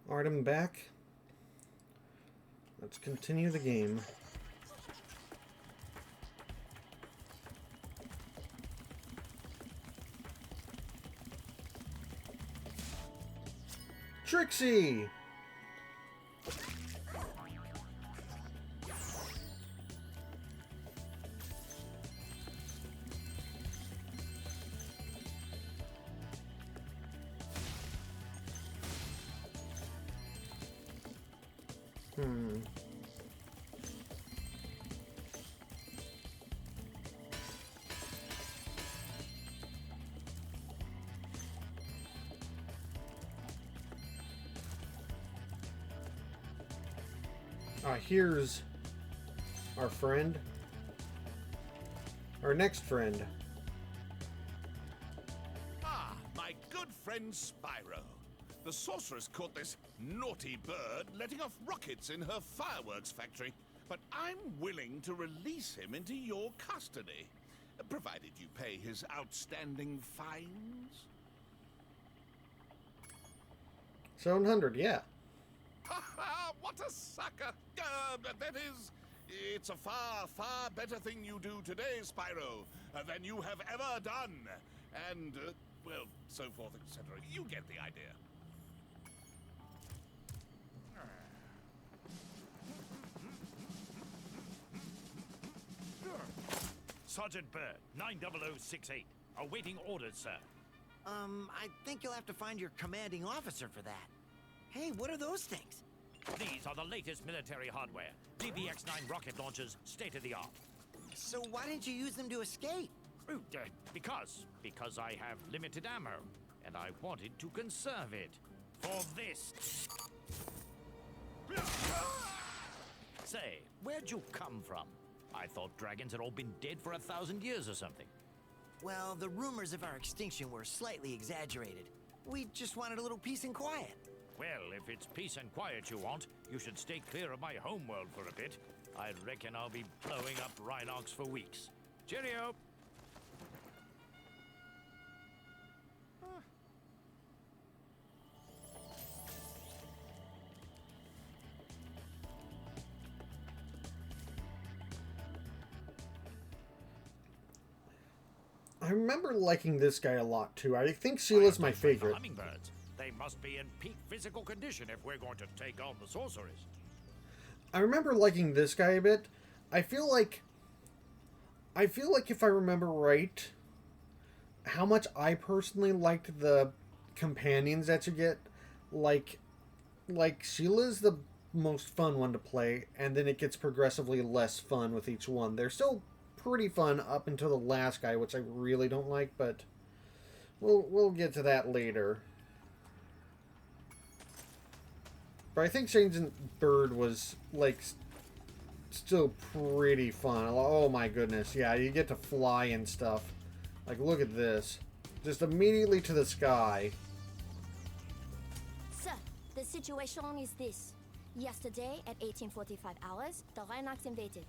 Alright, I'm back. Let's continue the game. Trixie! Here's our friend. Our next friend. Ah, my good friend Spyro. The sorceress caught this naughty bird letting off rockets in her fireworks factory, but I'm willing to release him into your custody, provided you pay his outstanding fines. 700, yeah. Ha ha! What a sucker! That is, it's a far, far better thing you do today, Spyro, than you have ever done. And, well, so forth, etc. You get the idea. Sergeant Bird, 90068. Awaiting orders, sir. I think you'll have to find your commanding officer for that. Hey, what are those things? These are the latest military hardware. DBX-9 rocket launchers, state-of-the-art. So why didn't you use them to escape? Because I have limited ammo, and I wanted to conserve it. For this. Say, where'd you come from? I thought dragons had all been dead for 1,000 years or something. Well, the rumors of our extinction were slightly exaggerated. We just wanted a little peace and quiet. Well, if it's peace and quiet you want, you should stay clear of my homeworld for a bit. I reckon I'll be blowing up Rhinox for weeks. Cheerio! I remember liking this guy a lot too. I think Sheila's my favorite. Hummingbirds. They must be in peak physical condition if we're going to take on the sorceress. I remember liking this guy a bit. I feel like if I remember right, how much I personally liked the companions that you get, like Sheila's the most fun one to play, and then it gets progressively less fun with each one. They're still pretty fun up until the last guy, which I really don't like, but we'll get to that later. But I think Sergeant Bird was, like, still pretty fun. Oh my goodness, yeah, you get to fly and stuff. Like, look at this. Just immediately to the sky. Sir, the situation is this. Yesterday, at 1845 hours, the Rhinox invaded.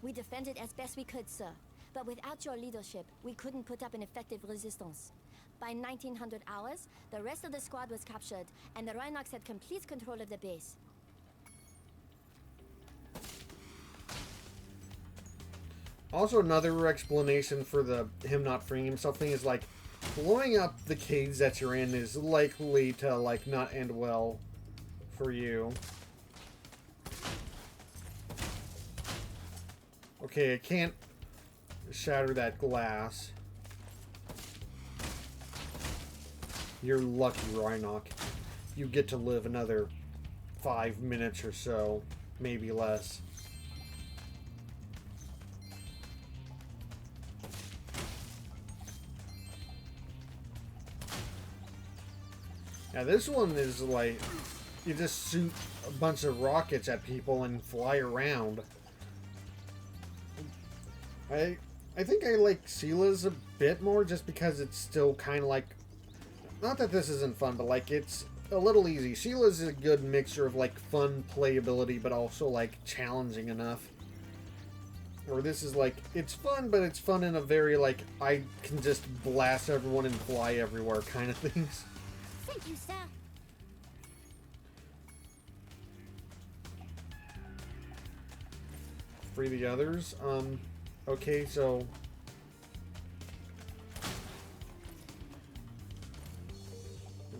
We defended as best we could, sir. But without your leadership, we couldn't put up an effective resistance. By 1900 hours, the rest of the squad was captured, and the Rhinox had complete control of the base. Also, another explanation for him not freeing himself thing is, like, blowing up the cage that you're in is likely to, like, not end well for you. Okay, I can't shatter that glass. You're lucky, Rhinox. You get to live another 5 minutes or so, maybe less. Now this one is like, you just shoot a bunch of rockets at people and fly around. I think I like Sheila's a bit more just because it's still kind of like, not that this isn't fun, but like it's a little easy. Sheila's a good mixture of like fun playability, but also like challenging enough. Or this is like, it's fun, but it's fun in a very like, I can just blast everyone and fly everywhere kind of things. Thank you, sir. Free the others. Okay, so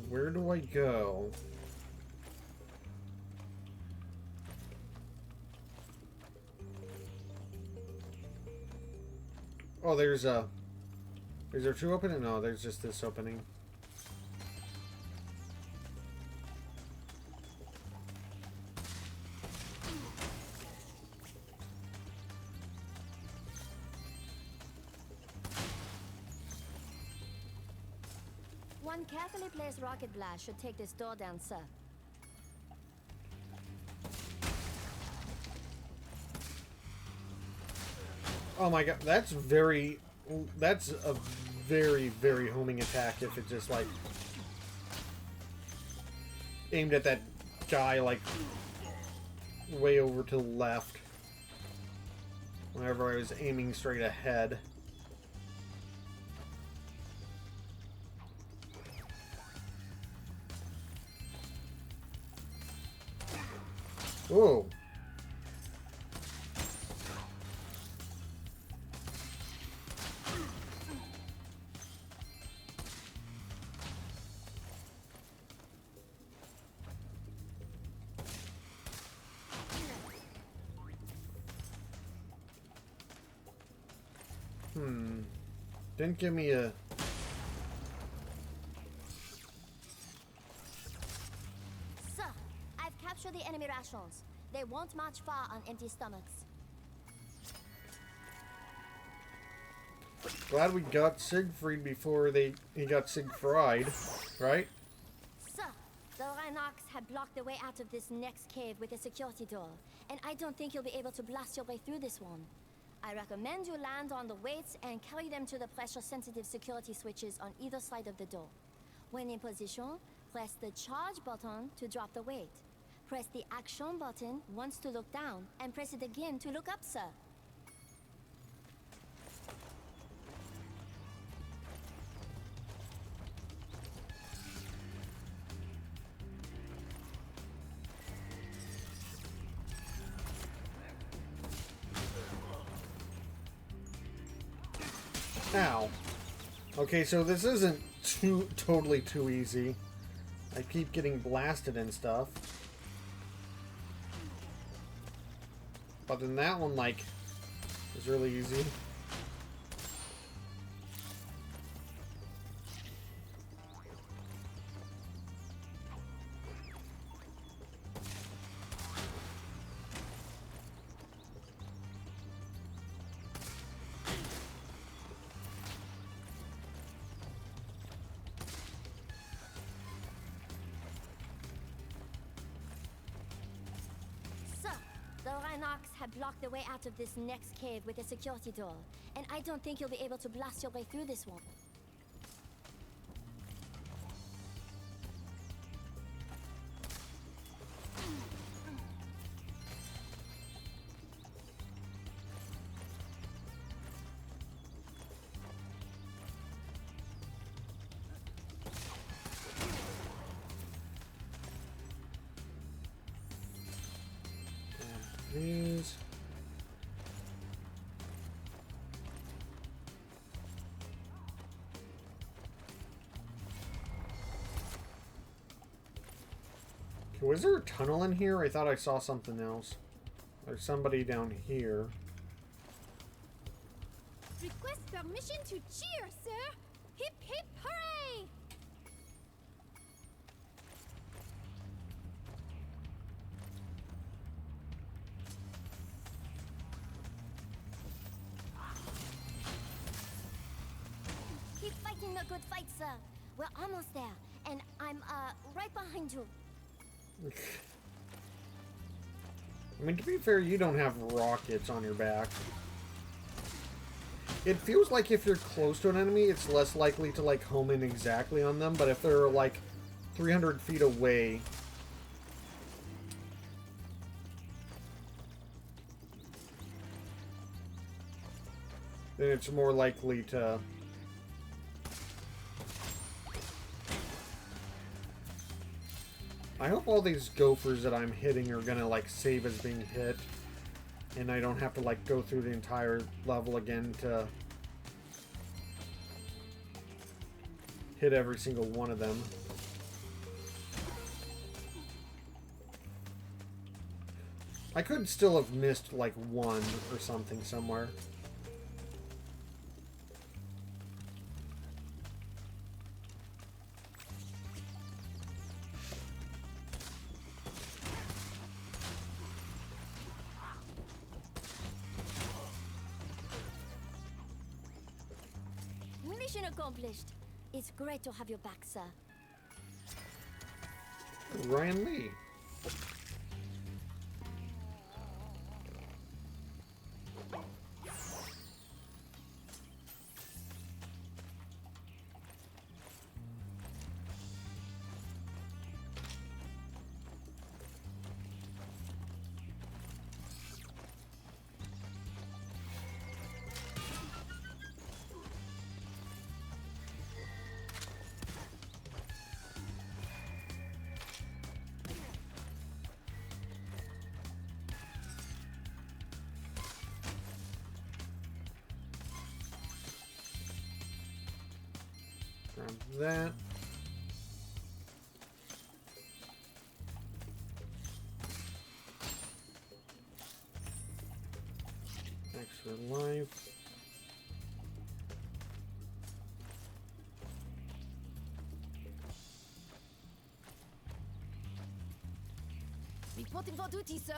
where do I go? Oh, there's a... Is there two opening? No, there's just this opening. One carefully placed rocket blast should take this door down, sir. Oh my god, that's a very, very homing attack if it just, like, aimed at that guy, like, way over to the left. Whenever I was aiming straight ahead. Whoa. Didn't give me a... Sir, I've captured the enemy rations. They won't march far on empty stomachs. Glad we got Siegfried before he got Siegfried, right? Sir, the Rhinox have blocked the way out of this next cave with a security door, and I don't think you'll be able to blast your way through this one. I recommend you land on the weights and carry them to the pressure-sensitive security switches on either side of the door. When in position, press the charge button to drop the weight. Press the action button once to look down, and press it again to look up, sir. Ow. Okay, so this isn't totally too easy. I keep getting blasted and stuff. But then that one, like, is really easy. The Rhinox have blocked the way out of this next cave with a security door, and I don't think you'll be able to blast your way through this one. These. Okay, was there a tunnel in here? I thought I saw something else. There's somebody down here. Request permission to cheer, sir! Hip hip hooray! Keep fighting the good fight, sir. We're almost there, and I'm, right behind you. I mean, to be fair, you don't have rockets on your back. It feels like if you're close to an enemy, it's less likely to, like, home in exactly on them, but if they're, like, 300 feet away... then it's more likely to... I hope all these gophers that I'm hitting are gonna, like, save as being hit. And I don't have to, like, go through the entire level again to hit every single one of them. I could still have missed, like, one or something somewhere. Mission accomplished. It's great to have you back, sir. Ryan Lee. Grab that. Extra life. Reporting for duty, sir.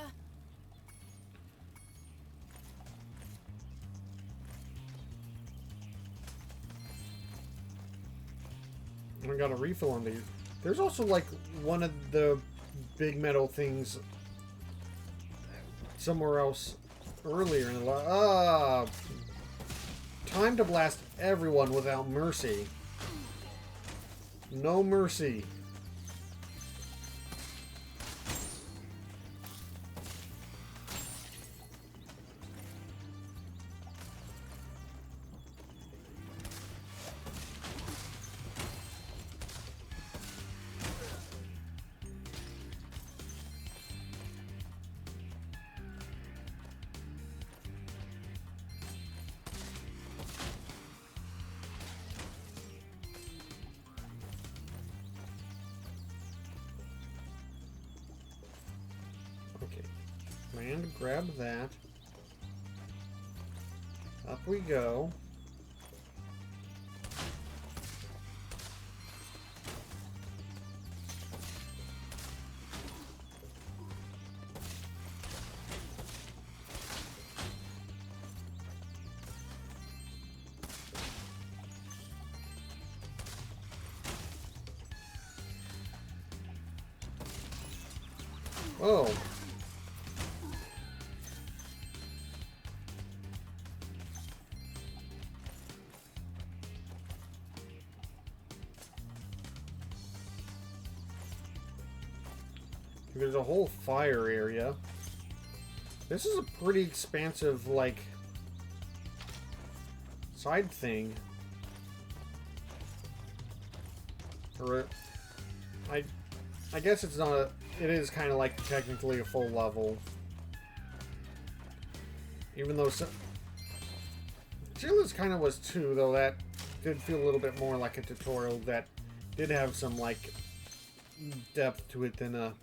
I got a refill on these. There's also like one of the big metal things somewhere else earlier in the time to blast everyone without mercy. No mercy. Okay, command, grab that. Up we go. Whoa. There's a whole fire area. This is a pretty expansive, like, side thing. Or, I guess it's not a... It is kind of like technically a full level. Even though... Sheila's kind of was too, though that did feel a little bit more like a tutorial that did have some, like, depth to it than a...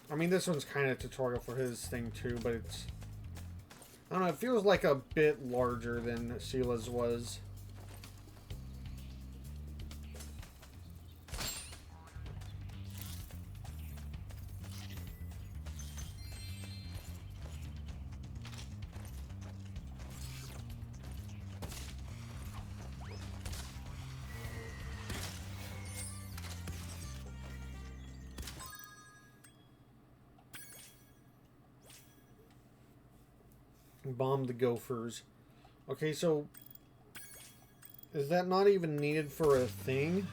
I mean, this one's kind of tutorial for his thing too, but it's... I don't know, it feels like a bit larger than Sheila's was. Bomb the gophers. Okay, so is that not even needed for a thing?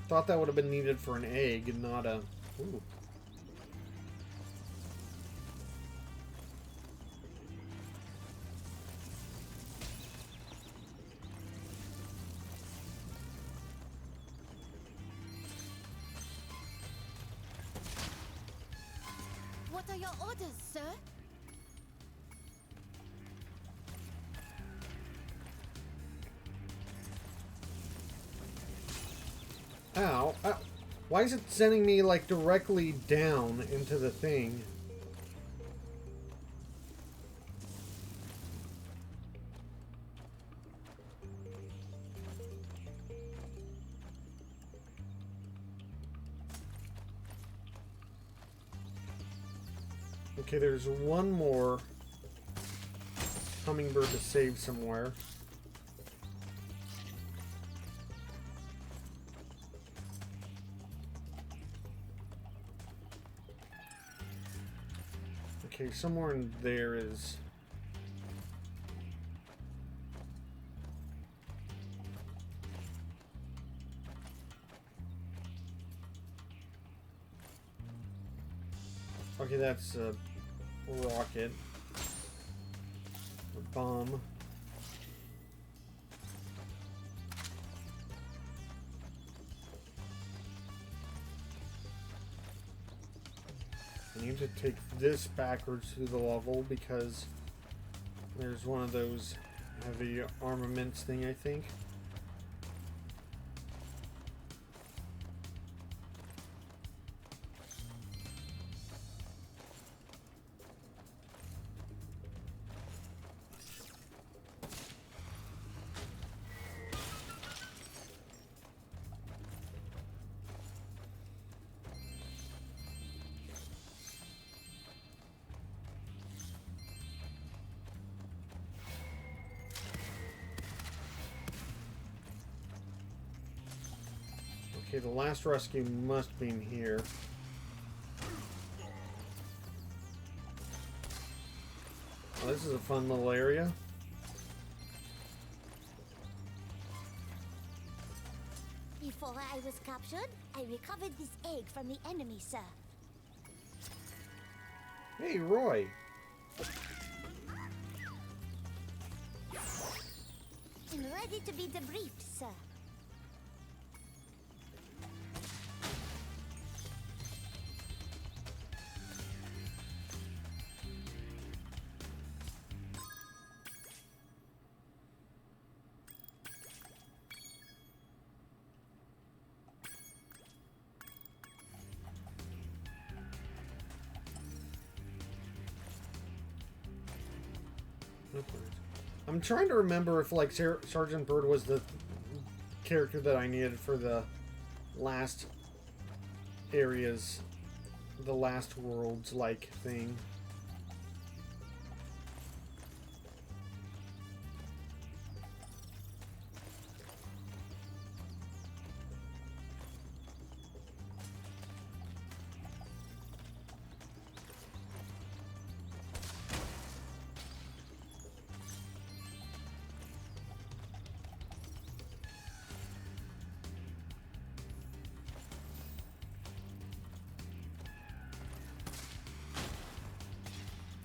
Thought that would have been needed for an egg and not a... Ooh. your orders, sir? Ow, ow. Why is it sending me, like, directly down into the thing? Okay, there's one more hummingbird to save somewhere. Okay, somewhere in there is... Okay, that's a rocket. A bomb. I need to take this backwards through the level because there's one of those heavy armaments thing, I think. Okay, the last rescue must be in here. Oh, this is a fun little area. Before I was captured, I recovered this egg from the enemy, sir. Hey, Roy. I'm ready to be debriefed, sir. I'm trying to remember if, like, Sergeant Bird was the character that I needed for the last areas, the last worlds, like, thing.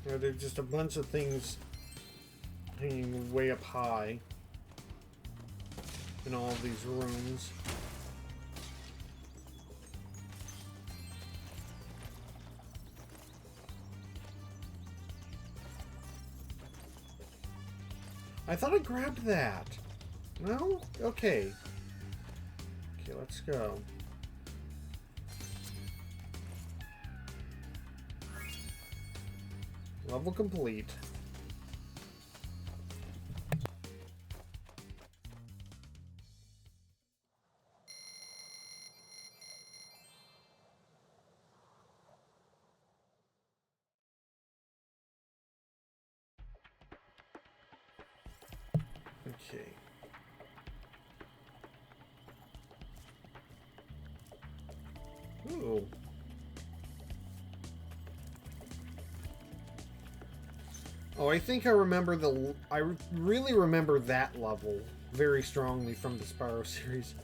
There's just a bunch of things hanging way up high in all of these rooms. I thought I grabbed that. No? Okay. Okay, let's go. Level complete. Okay. Ooh. Oh, I think I remember I really remember that level very strongly from the Spyro series.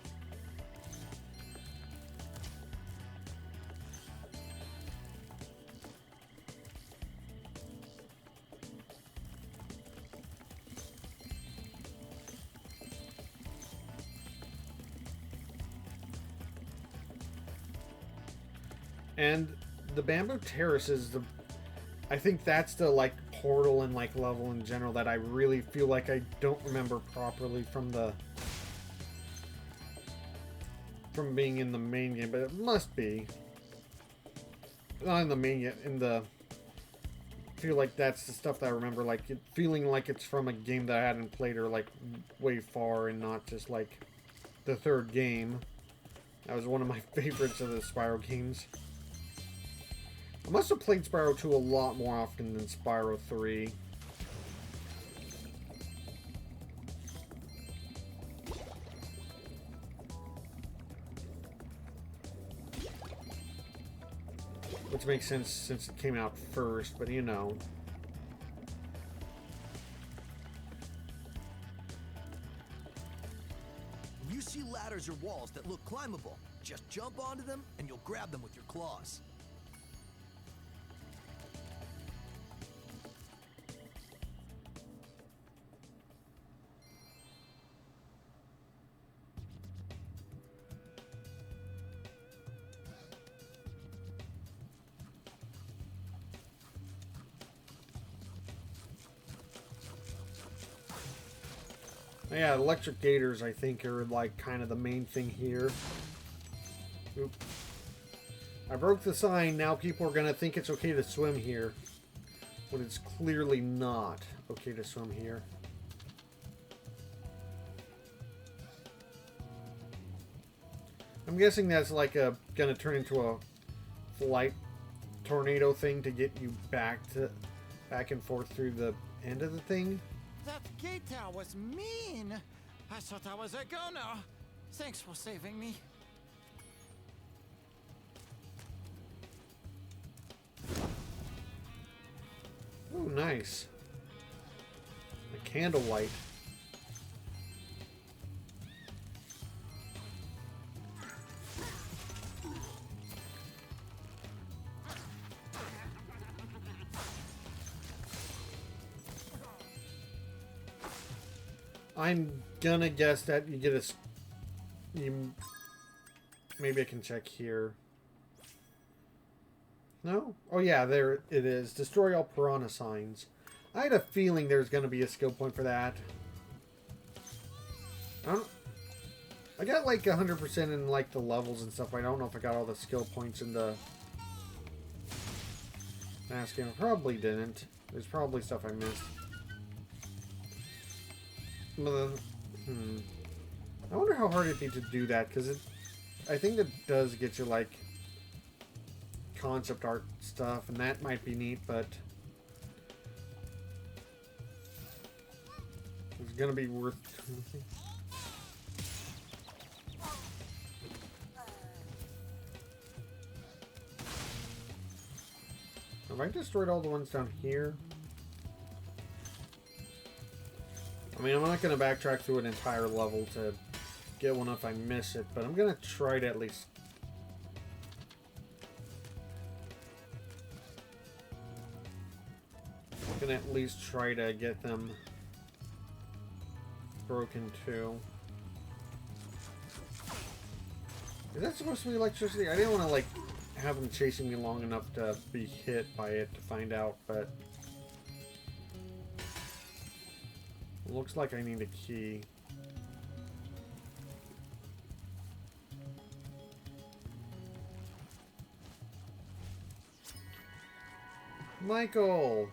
And the Bamboo Terrace is I think that's the like portal and like level in general that I really feel like I don't remember properly from being in the main game, but it must be. Not in the main game, in the... I feel like that's the stuff that I remember, like feeling like it's from a game that I hadn't played or like way far and not just like the third game. That was one of my favorites of the Spyro games. I must have played Spyro 2 a lot more often than Spyro 3. Which makes sense since it came out first, but you know. If you see ladders or walls that look climbable, just jump onto them and you'll grab them with your claws. Yeah, electric gators, I think, are like kind of the main thing here. Oop. I broke the sign. Now people are going to think it's okay to swim here. But it's clearly not okay to swim here. I'm guessing that's like going to turn into a flight tornado thing to get you back and forth through the end of the thing. That gator was mean. I thought I was a goner. Thanks for saving me. Oh, nice. A candlelight. I'm gonna guess that you get maybe I can check here. No? Oh yeah, there it is. Destroy all piranha signs. I had a feeling there's gonna be a skill point for that. I got like 100% in like the levels and stuff. I don't know if I got all the skill points in the last game. I probably didn't. There's probably stuff I missed. I wonder how hard it'd be to do that, because I think it does get you like concept art stuff, and that might be neat, but it's gonna be worth. Have I destroyed all the ones down here? I mean, I'm not going to backtrack through an entire level to get one if I miss it, but I'm going to try to at least... I'm going to at least try to get them broken too. Is that supposed to be electricity? I didn't want to, like, have them chasing me long enough to be hit by it to find out, but... Looks like I need a key. Michael!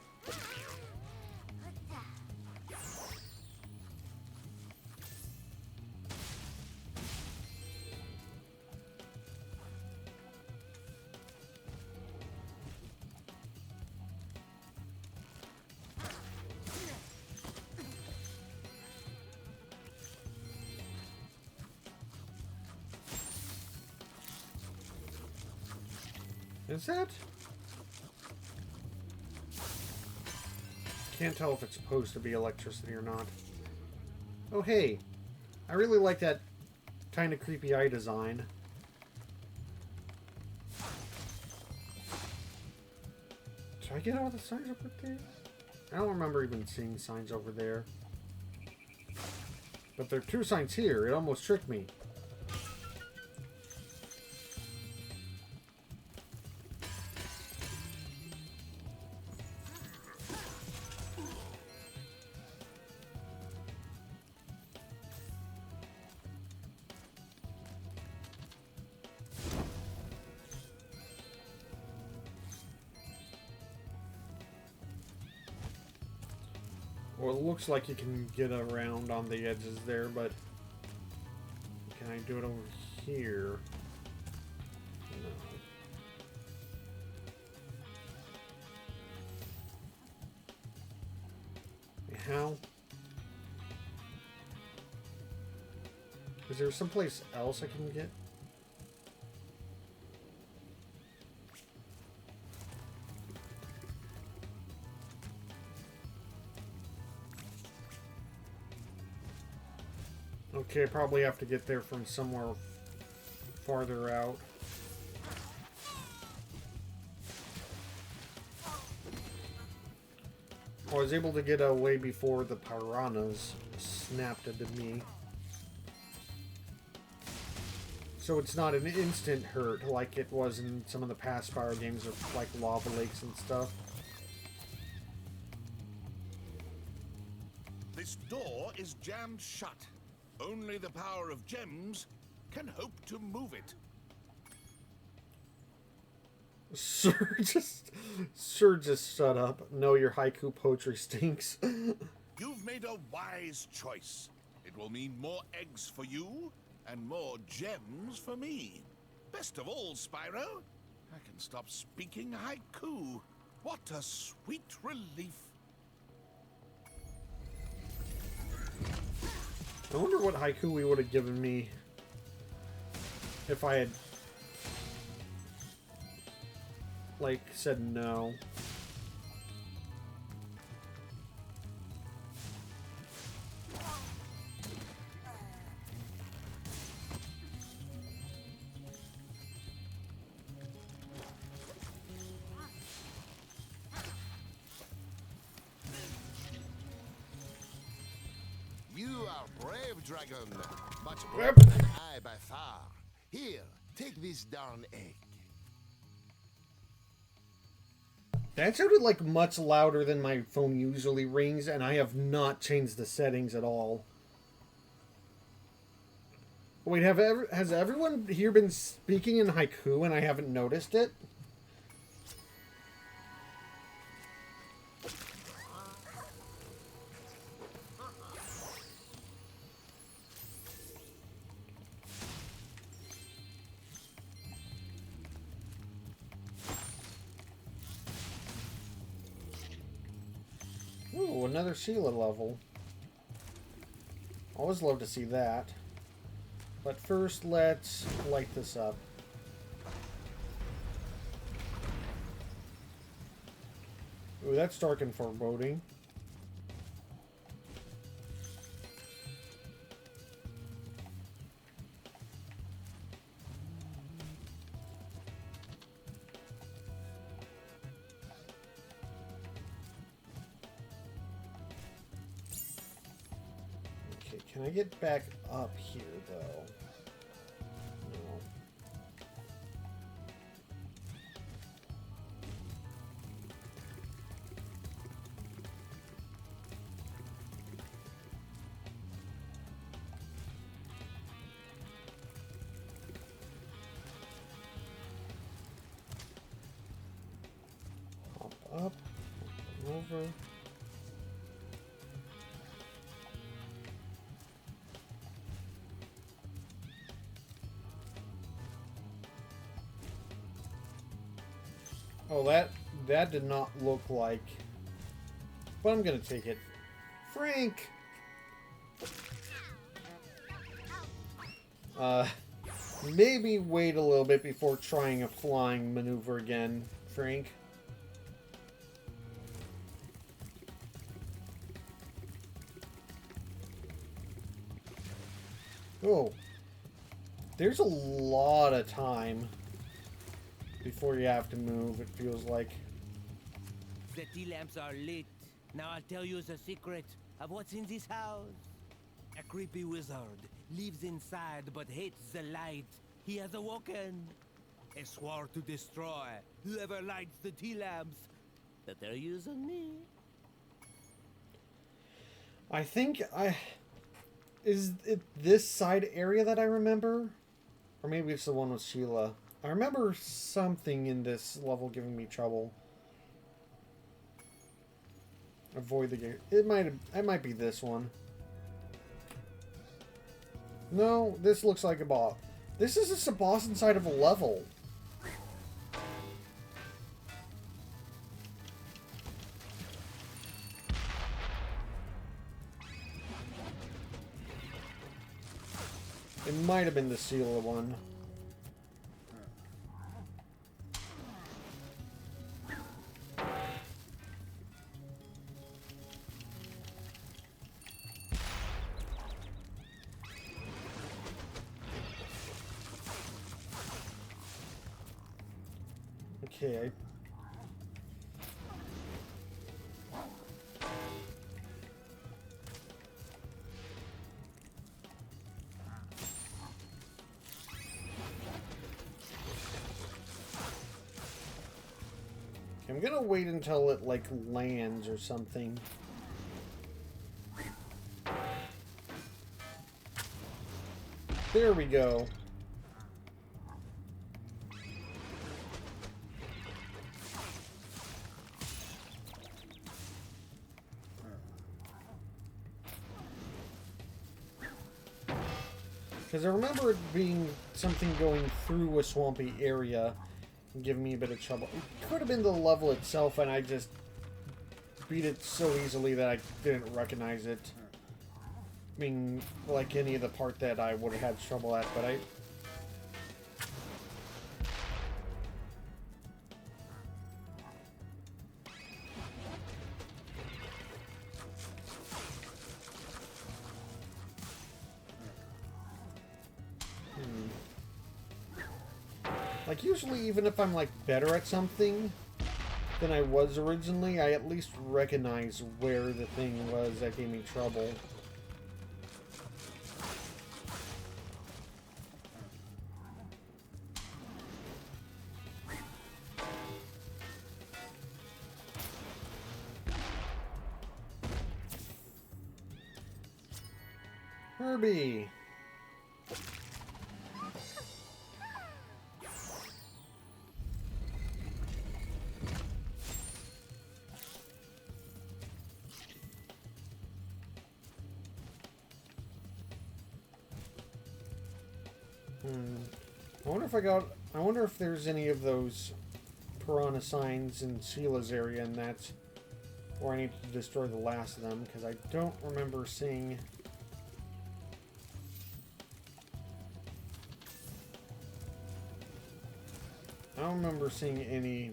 Is that? Can't tell if it's supposed to be electricity or not. Oh hey, I really like that kind of creepy eye design. Did I get all the signs over there? I don't remember even seeing signs over there. But there are two signs here. It almost tricked me. Well, it looks like you can get around on the edges there, but can I do it over here? No. How? Is there someplace else I can get? Okay, probably have to get there from somewhere farther out. I was able to get away before the piranhas snapped into me. So it's not an instant hurt like it was in some of the past Spyro games of like lava lakes and stuff. This door is jammed shut. Only the power of gems can hope to move it. Sir, just shut up. No, your haiku poetry stinks. You've made a wise choice. It will mean more eggs for you and more gems for me. Best of all, Spyro, I can stop speaking haiku. What a sweet relief. I wonder what haiku we would have given me if I had, like, said no. You are brave, dragon. Much braver than I by far. Here, take this darn egg. That sounded like much louder than my phone usually rings, and I have not changed the settings at all. Wait, has everyone here been speaking in haiku and I haven't noticed it? Ooh, another Sheila level. Always love to see that. But first, let's light this up. Ooh, that's dark and foreboding. Okay, can I get back up here, though? No. Hop up, over. Oh, that did not look like... But I'm gonna take it. Frank! Maybe wait a little bit before trying a flying maneuver again, Frank. Oh. There's a lot of time before you have to move, it feels like. The tea lamps are lit. Now I'll tell you the secret of what's in this house. A creepy wizard lives inside but hates the light. He has awoken. He swore to destroy whoever lights the tea lamps. But they're using me. I think Is it this side area that I remember? Or maybe it's the one with Sheila. I remember something in this level giving me trouble. Avoid the gate. It might be this one. No, this looks like a boss. This is just a boss inside of a level. It might have been the Sealer one. Okay. I'm gonna wait until it, like, lands or something. There we go. Because I remember it being something going through a swampy area and giving me a bit of trouble. It could have been the level itself, and I just beat it so easily that I didn't recognize it. I mean, like any of the part that I would have had trouble at, but I... Like, usually, even if I'm, like, better at something than I was originally, I at least recognize where the thing was that gave me trouble. Herbie! I wonder if there's any of those piranha signs in Sheila's area, and that's where I need to destroy the last of them, because I don't remember seeing... I don't remember seeing any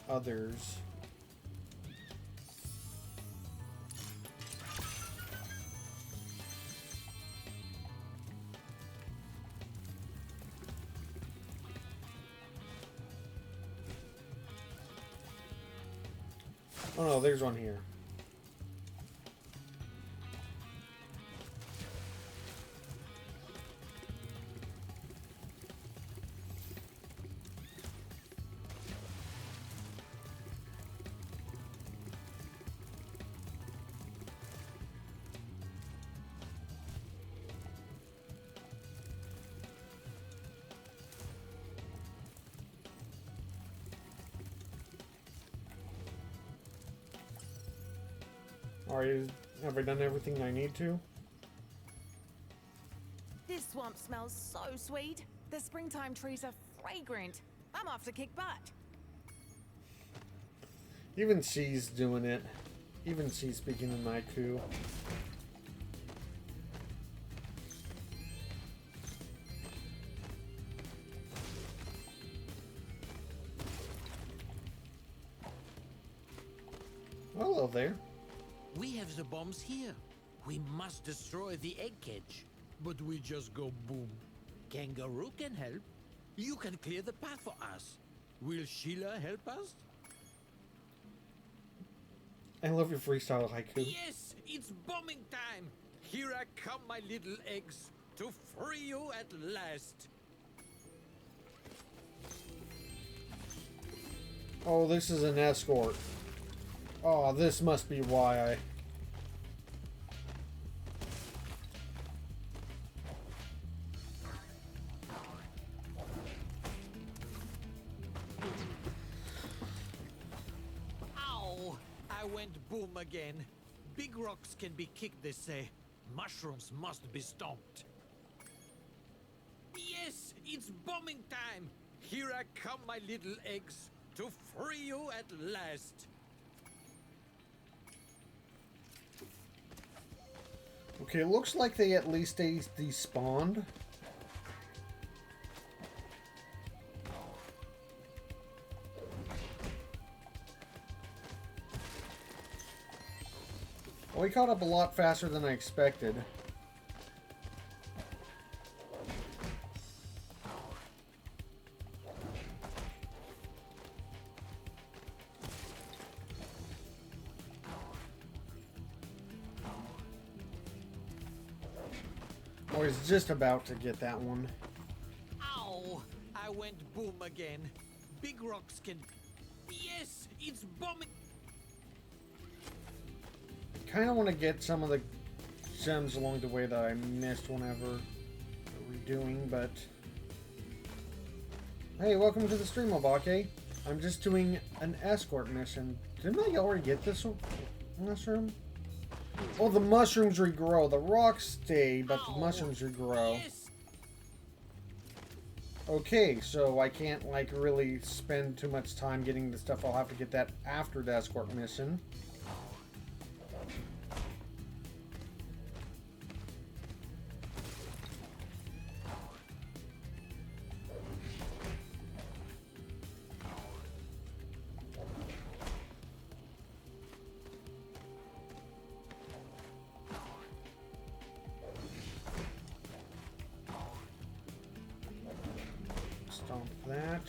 others. Oh no, there's one here. Alright, have I done everything I need to? This swamp smells so sweet. The springtime trees are fragrant. I'm off to kick butt. Even she's doing it. Even she's speaking in Haiku. Hello there. We have the bombs here. We must destroy the egg cage. But we just go boom. Kangaroo can help. You can clear the path for us. Will Sheila help us? I love your freestyle haiku. Yes, it's bombing time. Here I come, my little eggs, to free you at last. Oh, this is an escort. Oh, this must be why I... Ow! I I went boom again. Big rocks can be kicked, they say. Mushrooms must be stomped. Yes, it's bombing time. Here I come, my little eggs, to free you at last. Okay, it looks like they at least despawned. Well, he caught up a lot faster than I expected. I was just about to get that one. Ow! I went boom again. Big rocks can... Yes, it's bombing... Kind of want to get some of the gems along the way that I missed whenever redoing, but... Hey, welcome to the stream, Obake. I'm just doing an escort mission. Didn't I already get this mushroom? Oh, the mushrooms regrow. The rocks stay, but the mushrooms regrow. Okay, so I can't, like, really spend too much time getting the stuff. I'll have to get that after the escort mission. That.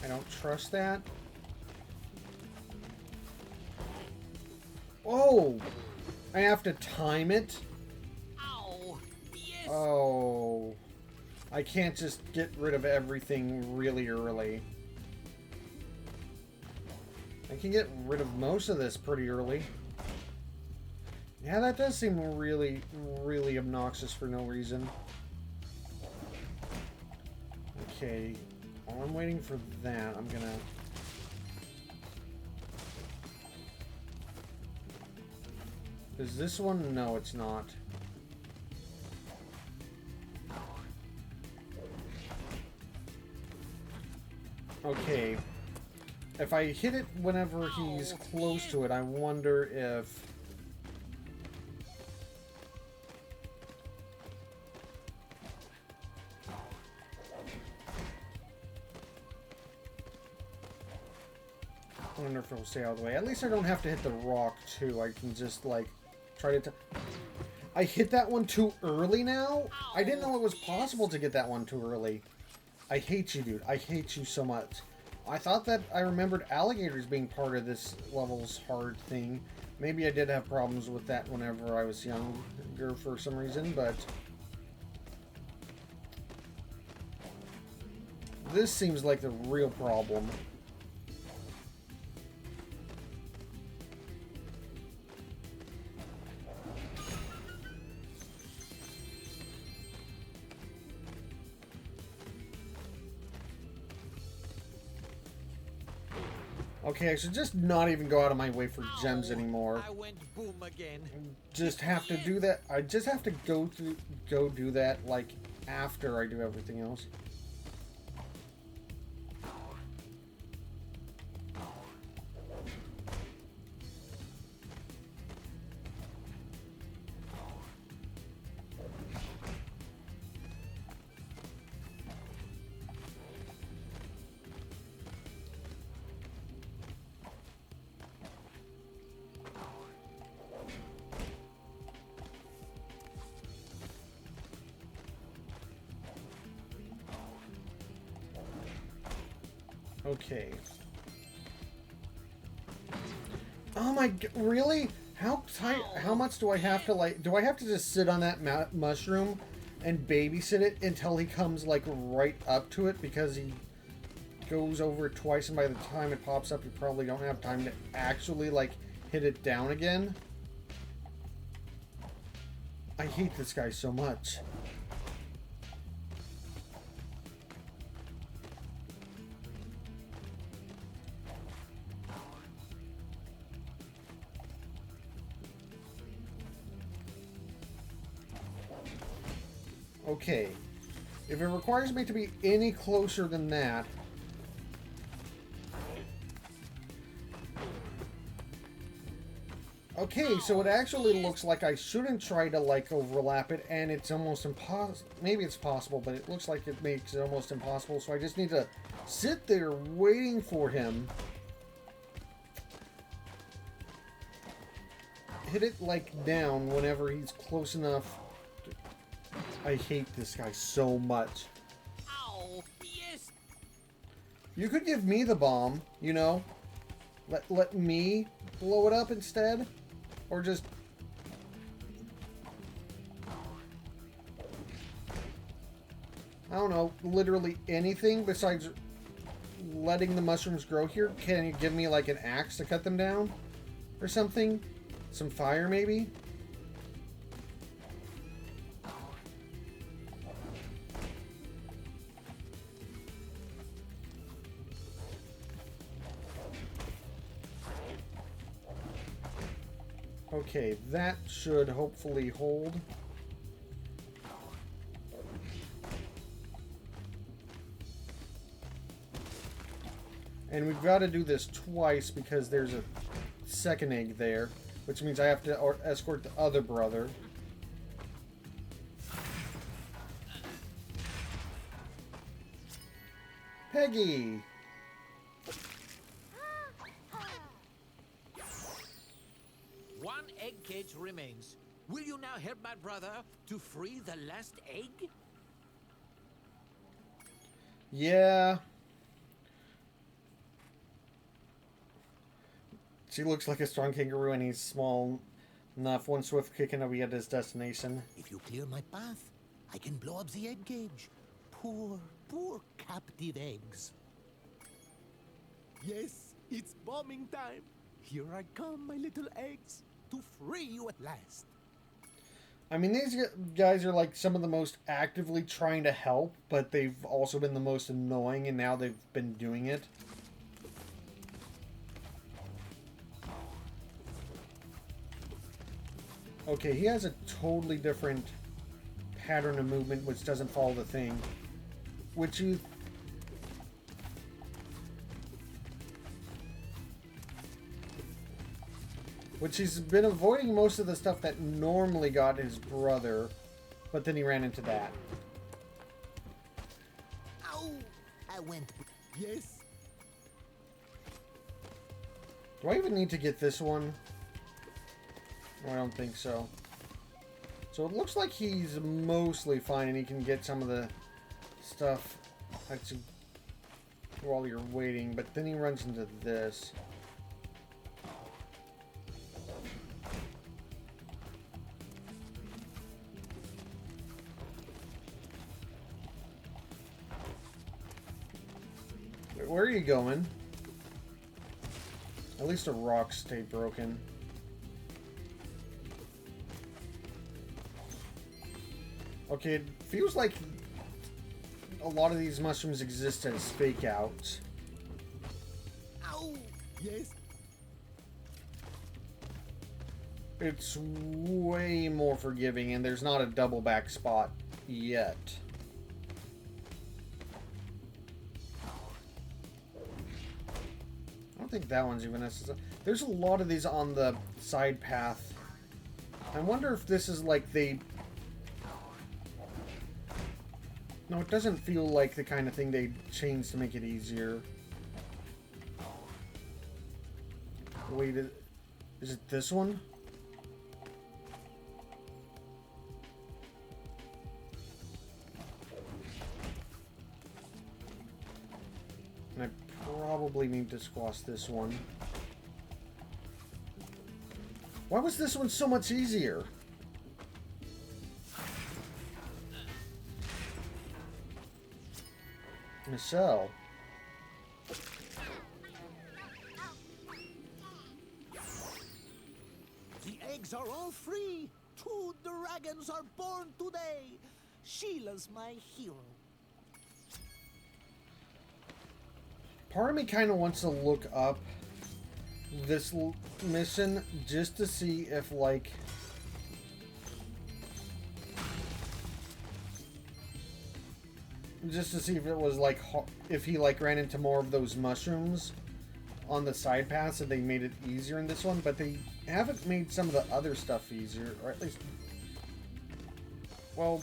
I don't trust that. Oh! I have to time it? Ow! Yes! Oh. I can't just get rid of everything really early. I can get rid of most of this pretty early. Yeah, that does seem really, really obnoxious for no reason. Okay, while I'm waiting for that, I'm gonna... Is this one? No, it's not. Okay. If I hit it whenever he's close to it, I wonder if... I wonder if it'll stay out of the way. At least I don't have to hit the rock, too. I can just, like, try to... I hit that one too early now? I didn't know it was possible to get that one too early. I hate you, dude. I hate you so much. I thought that I remembered alligators being part of this level's hard thing. Maybe I did have problems with that whenever I was younger for some reason, but... This seems like the real problem. Okay, I should just not even go out of my way for gems anymore. I went boom again. Just have to do that. I just have to go do that, like, after I do everything else. Okay. Oh my god, really? How tight, how much do I have to, like, do I have to just sit on that mushroom and babysit it until he comes, like, right up to it? Because he goes over it twice, and by the time it pops up, you probably don't have time to actually, like, hit it down again? I hate this guy so much. Okay. If it requires me to be any closer than that... Okay, so it actually looks like I shouldn't try to, like, overlap it, and it's almost impossible. Maybe it's possible, but it looks like it makes it almost impossible, so I just need to sit there waiting for him. Hit it, like, down whenever he's close enough. I hate this guy so much. Ow! Yes! You could give me the bomb, you know? Let me blow it up instead? Or just... I don't know, literally anything besides letting the mushrooms grow here? Can you give me like an axe to cut them down? Or something? Some fire maybe? Okay, that should hopefully hold. And we've got to do this twice because there's a second egg there, which means I have to escort the other brother. Peggy! One egg cage remains. Will you now help my brother to free the last egg? Yeah. She looks like a strong kangaroo and he's small enough. One swift kick and he'll be at his destination. If you clear my path, I can blow up the egg cage. Poor, poor captive eggs. Yes, it's bombing time. Here I come, my little eggs, to free you at last. I mean, these guys are like some of the most actively trying to help, but they've also been the most annoying, and now they've been doing it. Okay, he has a totally different pattern of movement, which doesn't follow the thing. Which you... Which he's been avoiding most of the stuff that normally got his brother, but then he ran into that. Ow! I went. Yes. Do I even need to get this one? No, I don't think so. So it looks like he's mostly fine and he can get some of the stuff actually while you're waiting, but then he runs into this. Where are you going? At least the rocks stayed broken. Okay, it feels like a lot of these mushrooms exist as fake outs. Ow! Yes. It's way more forgiving, and there's not a double back spot yet. I don't think that one's even necessary. There's a lot of these on the side path. I wonder if this is like they... No, it doesn't feel like the kind of thing they changed to make it easier. Wait, is it this one? And I probably need to squash this one. Why was this one so much easier? Michelle. The eggs are all free. 2 dragons are born today. Sheila's my hero. Part of me kind of wants to look up this mission just to see if, like... just to see if it was like if he like ran into more of those mushrooms on the side paths, and they made it easier in this one. But they haven't made some of the other stuff easier, or at least, well,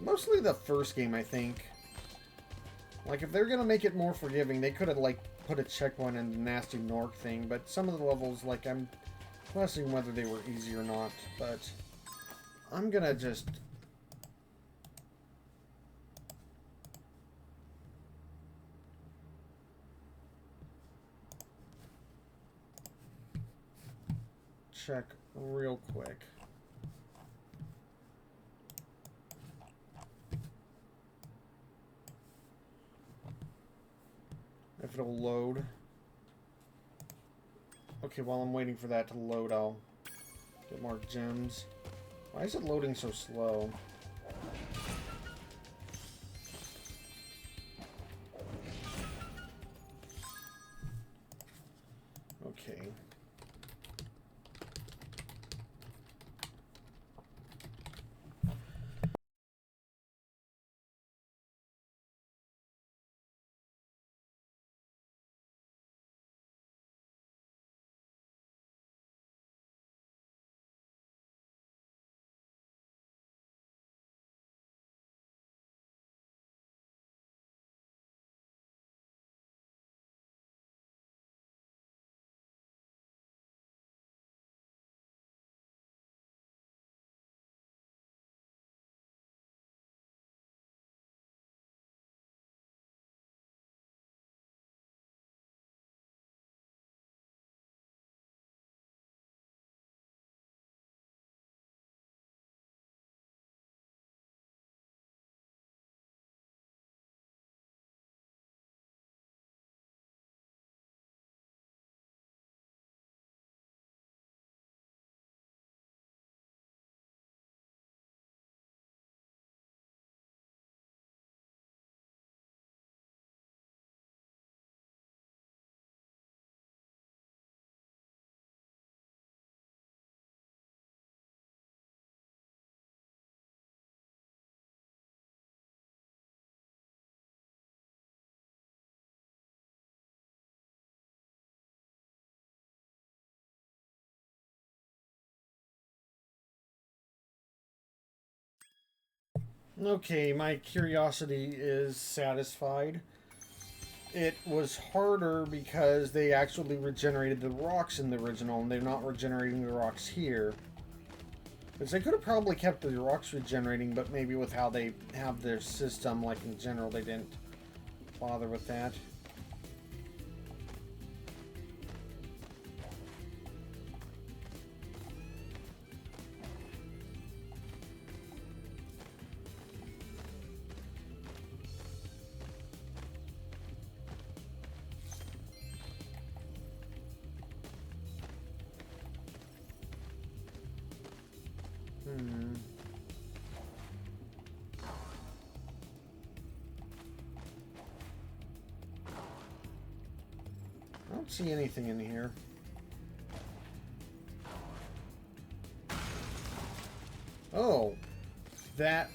mostly the first game, I think. Like, if they're gonna make it more forgiving, they could have like put a checkpoint in the nasty Nork thing. But some of the levels, like, I'm questioning whether they were easy or not. But I'm gonna just check real quick. If it'll load. Okay, while I'm waiting for that to load, I'll get more gems. Why is it loading so slow? Okay. Okay, my curiosity is satisfied. It was harder because they actually regenerated the rocks in the original, and they're not regenerating the rocks here. Because they could have probably kept the rocks regenerating, but maybe with how they have their system, like in general, they didn't bother with that. I don't see anything in here. Oh, that...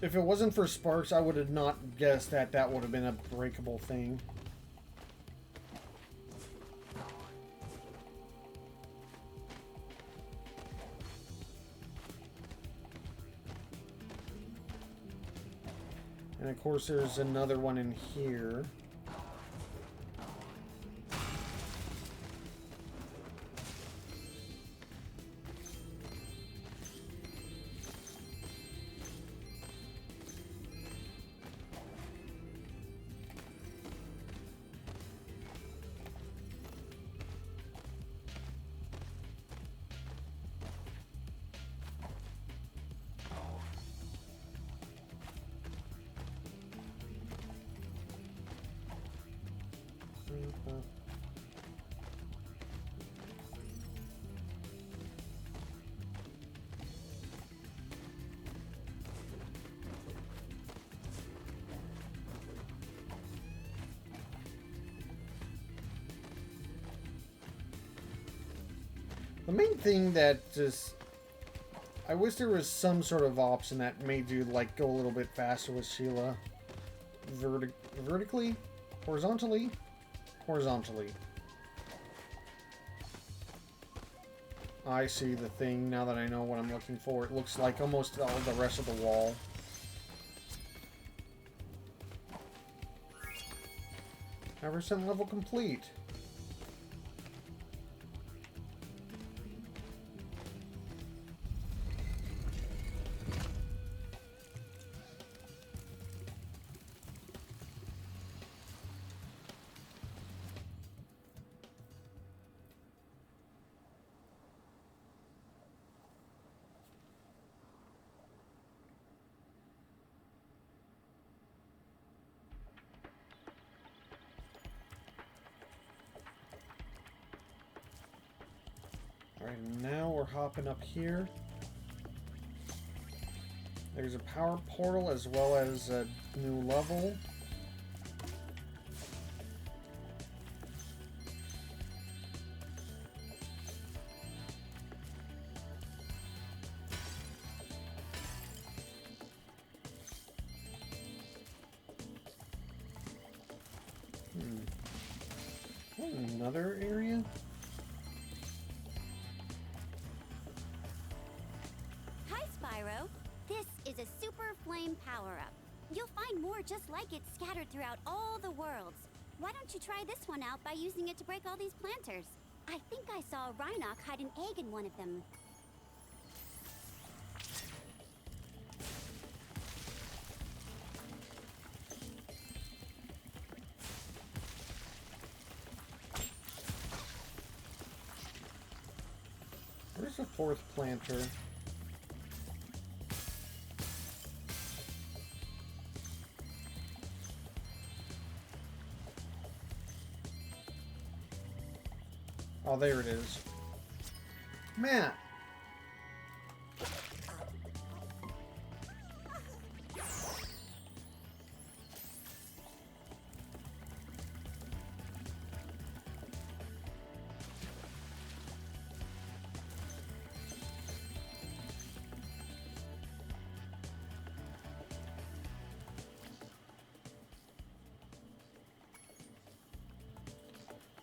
If it wasn't for sparks, I would have not guessed that that would have been a breakable thing. And of course there's another one in here. The main thing that just I wish there was some sort of option that made you like go a little bit faster with Sheila. Vertically? Horizontally? Horizontally. I see the thing now that I know what I'm looking for. It looks like almost all the rest of the wall. 5% level complete. Alright, now we're hopping up here. There's a power portal as well as a new level. Another area? Hi, Spyro. This is a super flame power-up. You'll find more just like it scattered throughout all the worlds. Why don't you try this one out by using it to break all these planters? I think I saw Rhinoc hide an egg in one of them. Where's the fourth planter? Oh, there it is. Matt!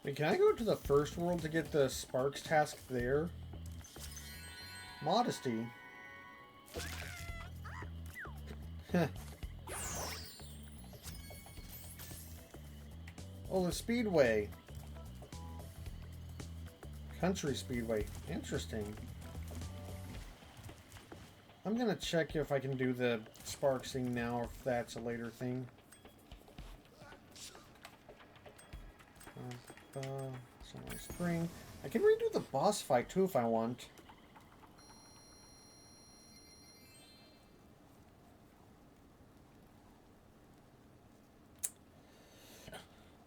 Wait, can I go to the first world to get the Sparks task there? Modesty. Oh, the Speedway. Country Speedway. Interesting. I'm gonna check if I can do the Sparks thing now, or if that's a later thing. Sunrise Spring. I can redo the boss fight too if I want.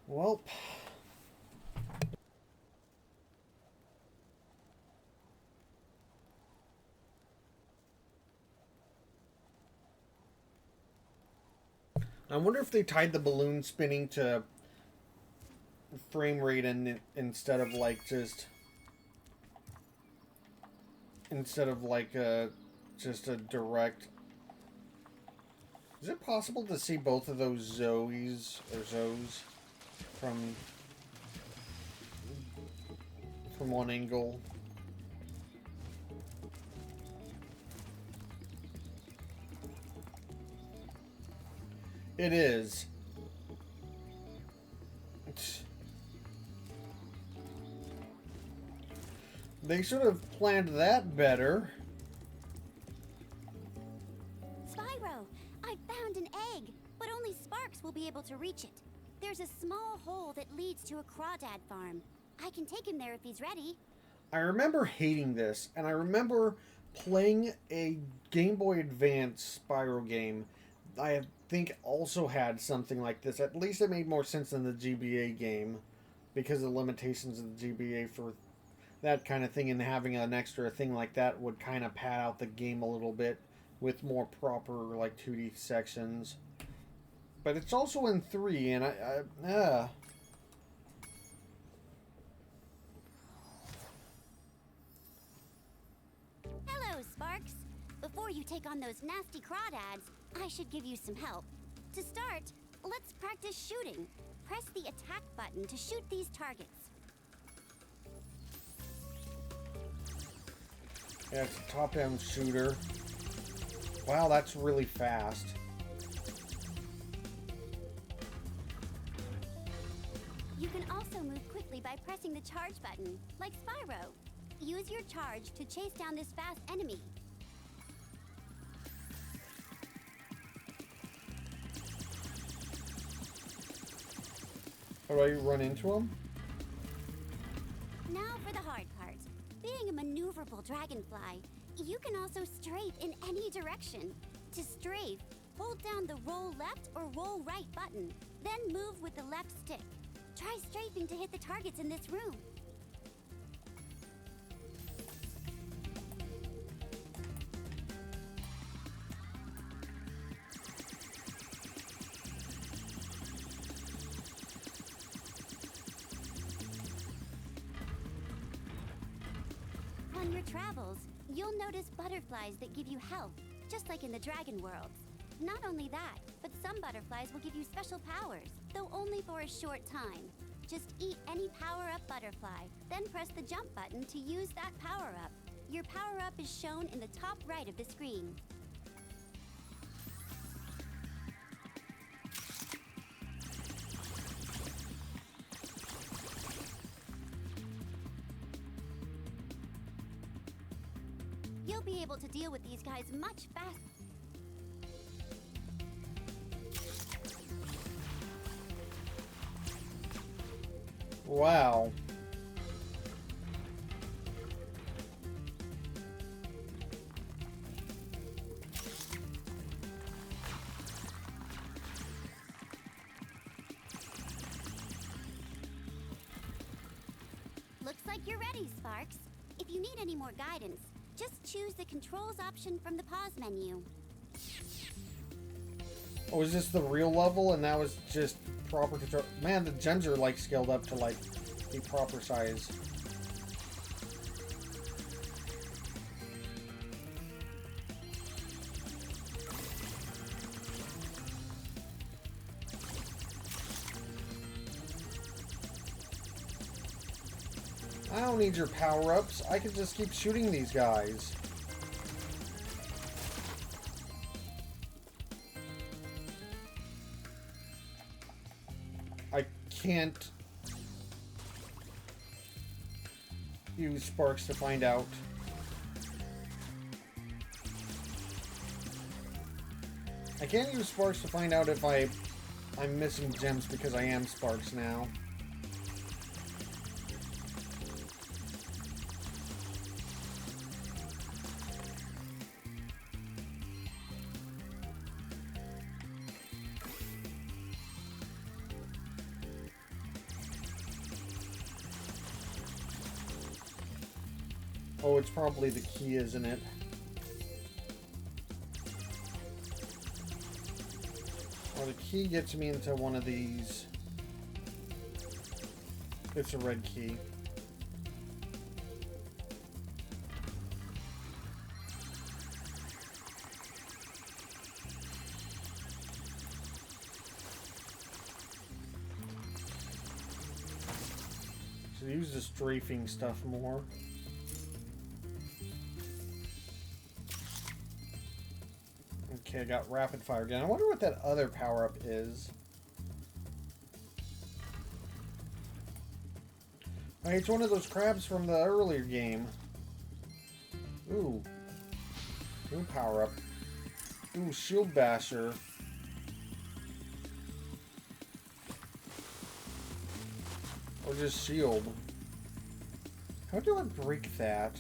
Well. I wonder if they tied the balloon spinning to frame rate and instead of like just just a direct. Is it possible to see both of those Zoes from one angle? It is. They should have planned that better. Spyro, I found an egg, but only Sparks will be able to reach it. There's a small hole that leads to a crawdad farm. I can take him there if he's ready. I remember hating this, and I remember playing a Game Boy Advance Spyro game. I think also had something like this. At least it made more sense than the GBA game, because of the limitations of the GBA for that kind of thing, and having an extra thing like that would kind of pad out the game a little bit with more proper like 2D sections. But it's also in 3, and Hello, Sparks. before you take on those nasty crawdads, I should give you some help. To start, let's practice shooting. Press the attack button to shoot these targets. Yeah, it's a top-down shooter. Wow, that's really fast. You can also move quickly by pressing the charge button, like Spyro. Use your charge to chase down this fast enemy. How do I run into him? Now for the hard part. Being a maneuverable dragonfly, you can also strafe in any direction. To strafe, hold down the roll left or roll right button, then move with the left stick. Try strafing to hit the targets in this room. On your travels, you'll notice butterflies that give you health, just like in the dragon worlds. Not only that, but some butterflies will give you special powers, though only for a short time. Just eat any power-up butterfly, then press the jump button to use that power-up. Your power-up is shown in the top right of the screen. You'll be able to deal with these guys much faster. Wow. Looks like you're ready, Sparks. If you need any more guidance, just choose the controls option from the pause menu. Oh, is this the real level? And that was just proper control. Man, the gems are like scaled up to like the proper size. I don't need your power-ups. I can just keep shooting these guys. I can't use sparks to find out. I can't use sparks to find out if I'm missing gems because I am sparks now. Oh, it's probably the key, isn't it? Well, the key gets me into one of these. It's a red key. Should use the strafing stuff more. Okay, I got rapid fire again. I wonder what that other power-up is. Hey, it's one of those crabs from the earlier game. Ooh. New power-up. Ooh, shield basher. Or just shield. How do I break that?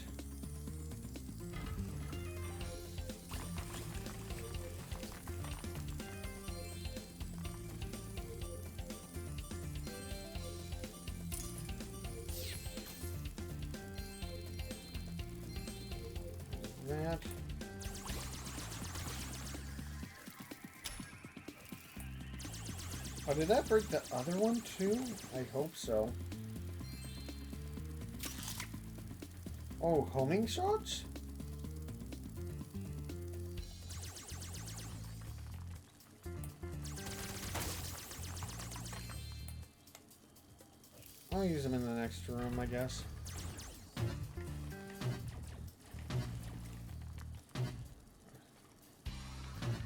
That. Oh, did that break the other one too? I hope so. Oh, homing shots? I'll use them in the next room, I guess.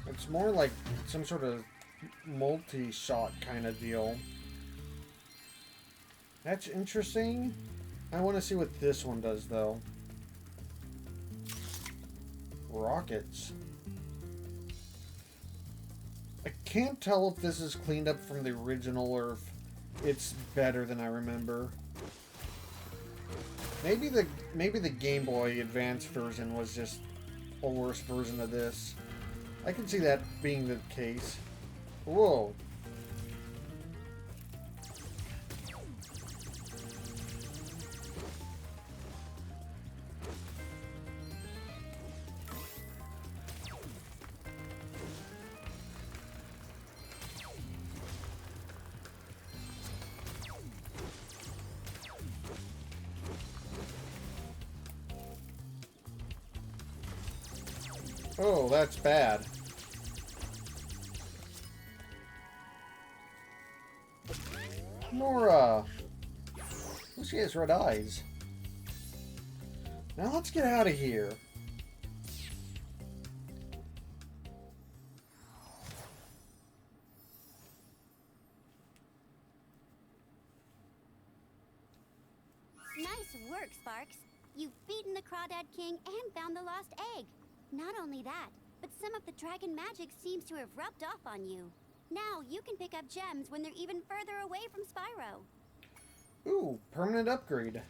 It's more like some sort of multi-shot kind of deal. That's interesting. I want to see what this one does, though. Rockets. I can't tell if this is cleaned up from the original or if it's better than I remember. Maybe the Game Boy Advance version was just a worse version of this. I can see that being the case. Whoa. Oh, that's bad. Nora! Oh, she has red eyes. Now let's get out of here. Nice work, Sparks. You've beaten the Crawdad King and found the lost egg. Not only that, but some of the dragon magic seems to have rubbed off on you. Now you can pick up gems when they're even further away from Spyro. Ooh, permanent upgrade.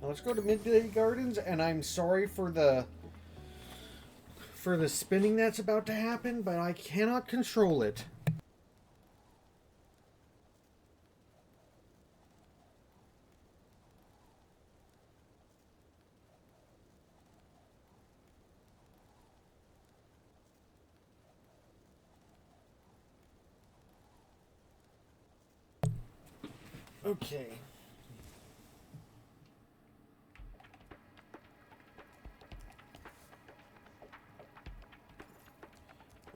Now let's go to Midday Gardens, and I'm sorry for the spinning that's about to happen, but I cannot control it. Okay.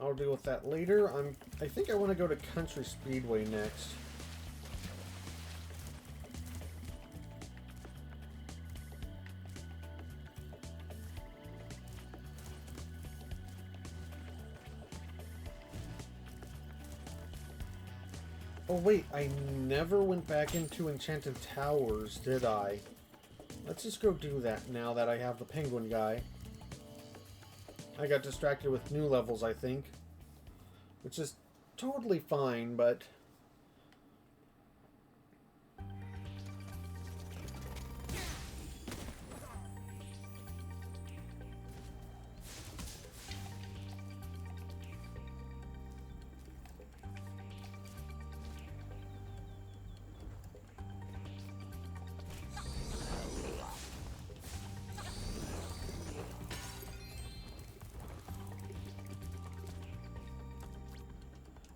I'll deal with that later. I think I want to go to Country Speedway next. Oh wait, I never went back into Enchanted Towers, did I? Let's just go do that now that I have the penguin guy. I got distracted with new levels, I think. Which is totally fine, but...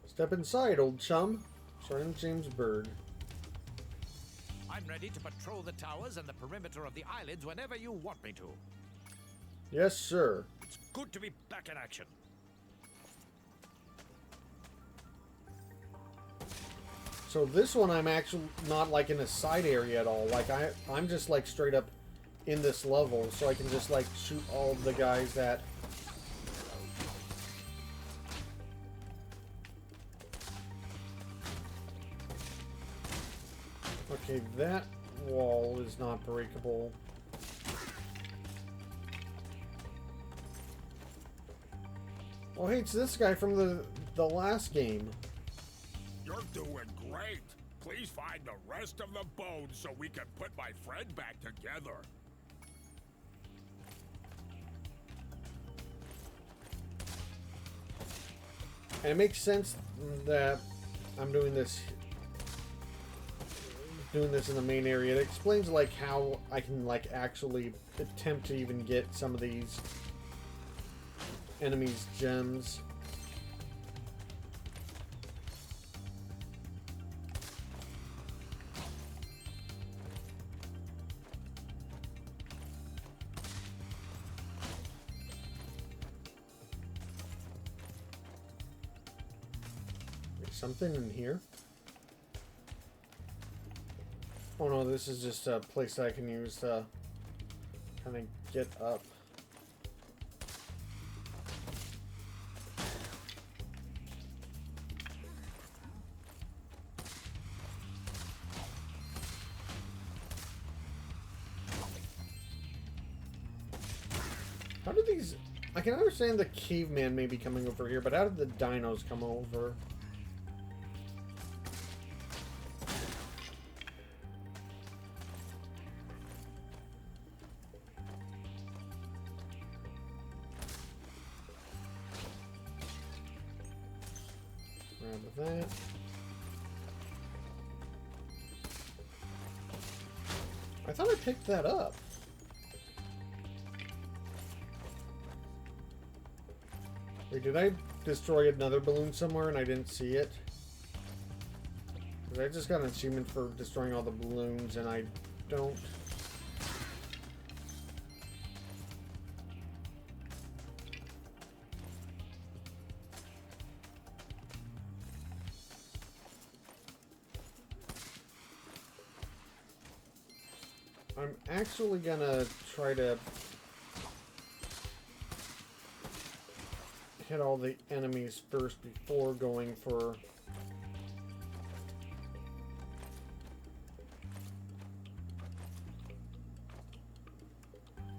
Step inside, old chum. Starring James Bird. I'm ready to patrol the towers and the perimeter of the islands whenever you want me to. Yes, sir. It's good to be back in action. So this one I'm actually not like in a side area at all. Like I'm just like straight up in this level, so I can just like shoot all of the guys that... Okay, that wall is not breakable. Oh, hey, it's this guy from the last game. You're doing great. Please find the rest of the bones so we can put my friend back together. And it makes sense that I'm doing this in the main area. It explains like how I can like actually attempt to even get some of these enemies' gems. something in here? Oh no, this is just a place that I can use to kind of get up. How do these... I can understand the caveman maybe coming over here, but how did the dinos come over? Grab that. I thought I picked that up. Wait, did I destroy another balloon somewhere and I didn't see it? Because I just got an achievement for destroying all the balloons and I don't... I'm actually gonna try to hit all the enemies first before going for...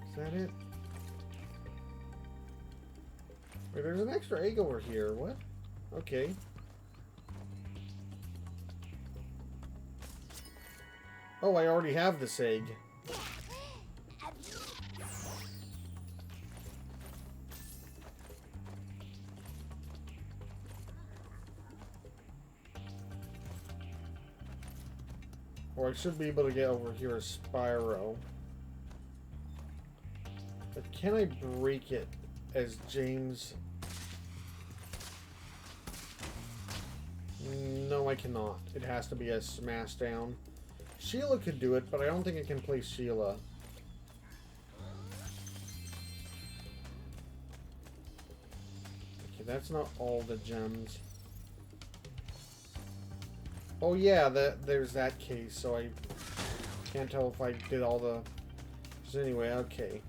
Is that it? Wait, there's an extra egg over here. What? Okay. Oh, I already have this egg. Or I should be able to get over here as Spyro. But can I break it as James? No, I cannot. It has to be a smash down. Sheila could do it, but I don't think I can play Sheila. Okay, that's not all the gems. Oh yeah, there's that case, so I can't tell if I did all the... So anyway, okay.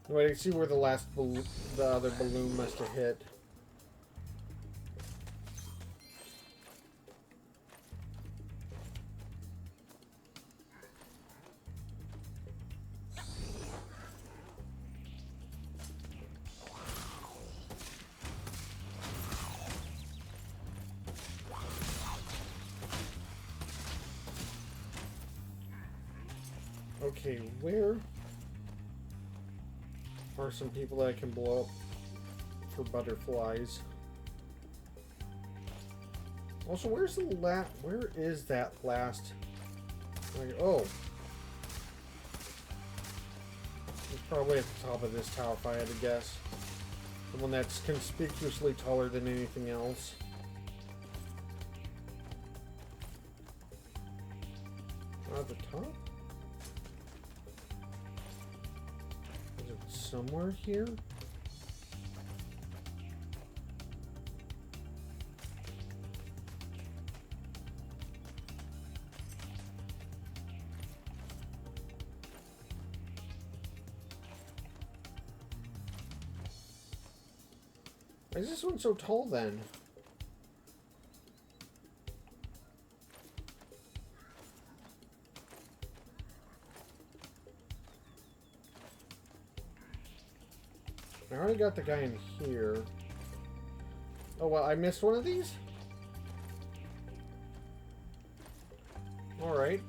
Wait, I see where the last the other balloon must have hit. Okay, where are some people that I can blow up for butterflies? Also, where's the where is that last? Oh, it's probably at the top of this tower if I had to guess. The one that's conspicuously taller than anything else. Not at the top? Somewhere here? Why is this one so tall then? I already got the guy in here. Oh, well, I missed one of these? Alright.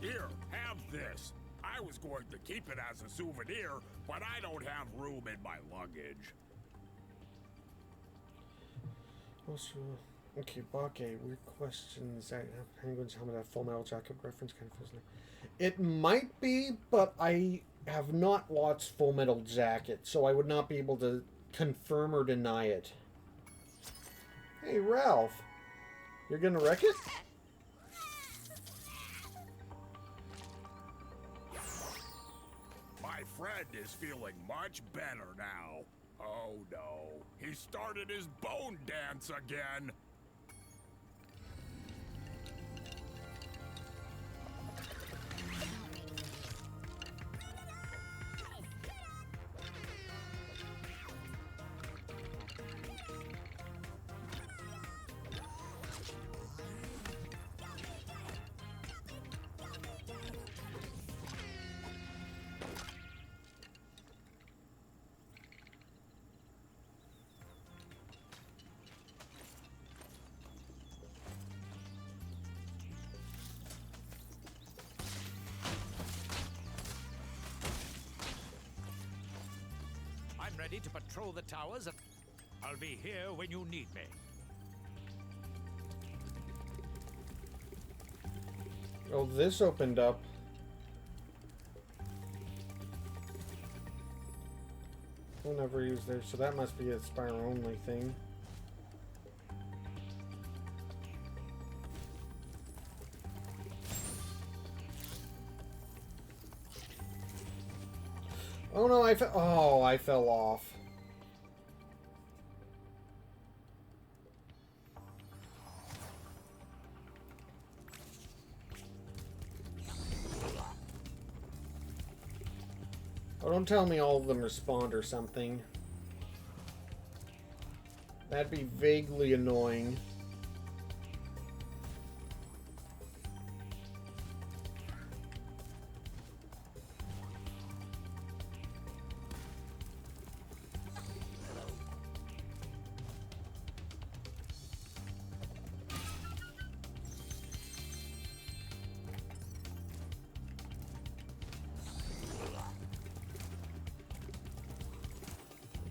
Here, have this. I was going to keep it as a souvenir, but I don't have room in my luggage. Also, okay, Bake, weird questions. That penguins helmet, that full metal jacket reference kind of feels like... It might be, but I have not watched Full Metal Jacket, so I would not be able to confirm or deny it. Hey, Ralph. You're gonna wreck it? My friend is feeling much better now. Oh no, he started his bone dance again. I'm ready to patrol the towers. I'll be here when you need me. Oh, this opened up. We'll never use there, so that must be a Spyro only thing. Oh no, I fell off. Oh, don't tell me all of them respond or something. That'd be vaguely annoying.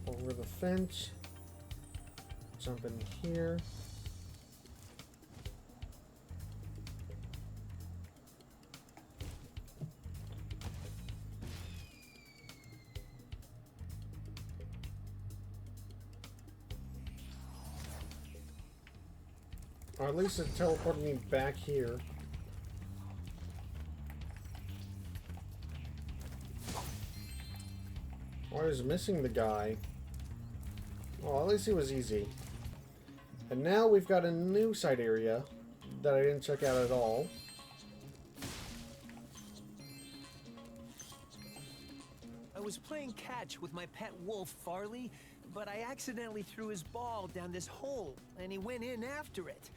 Over the fence. Jump in here. Or at least it teleported me back here. Oh, I was missing the guy. Well, at least it was easy. And now we've got a new side area that I didn't check out at all. I was playing catch with my pet wolf, Farley, but I accidentally threw his ball down this hole, and he went in after it.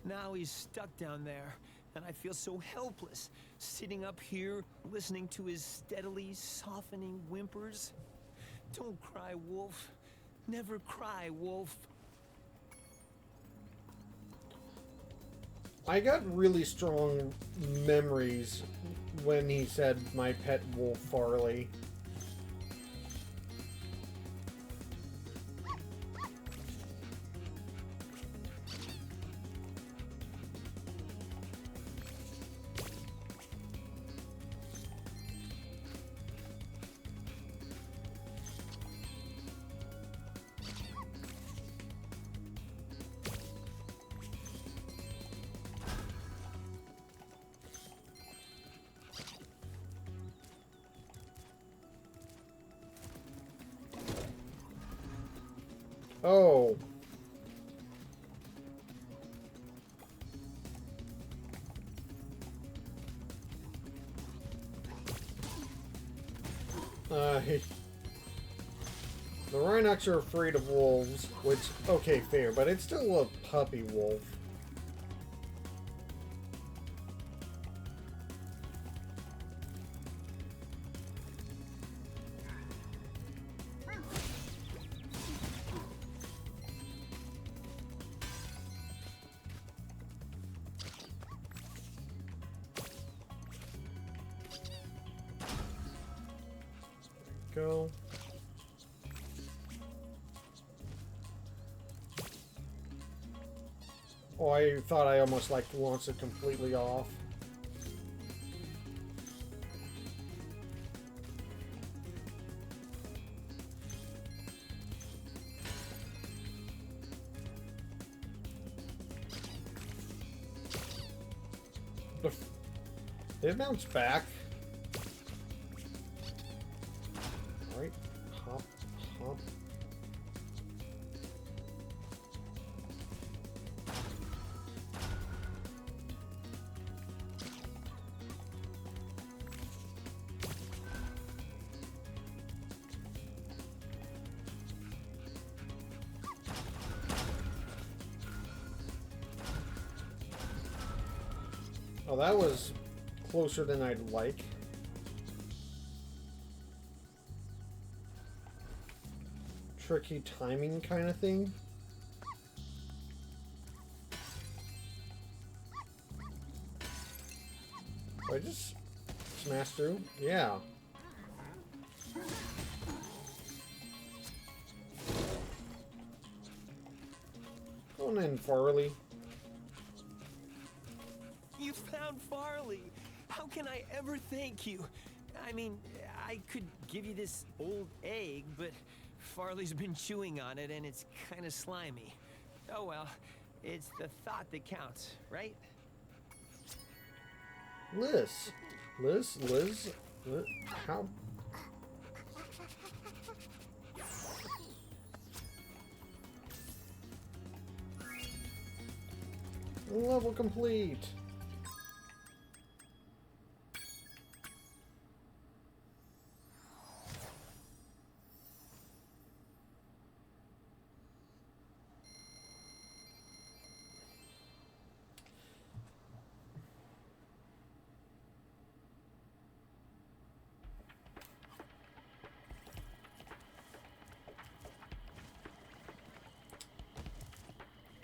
Now he's stuck down there, and I feel so helpless, sitting up here, listening to his steadily softening whimpers. Don't cry, Wolf. Never cry, Wolf. I got really strong memories when he said my pet wolf Farley. Oh. The Rhinox are afraid of wolves, which, okay, fair, but it's still a puppy wolf. Go. Oh, I thought I almost like launched it completely off. It bounced back. Oh, that was closer than I'd like. Tricky timing kind of thing. I just smashed through? Yeah. Go on in, Farley. You found Farley! How can I ever thank you? I mean, I could give you this old egg, but Farley's been chewing on it and it's kind of slimy. Oh well, it's the thought that counts, right? Liz, how? Level complete.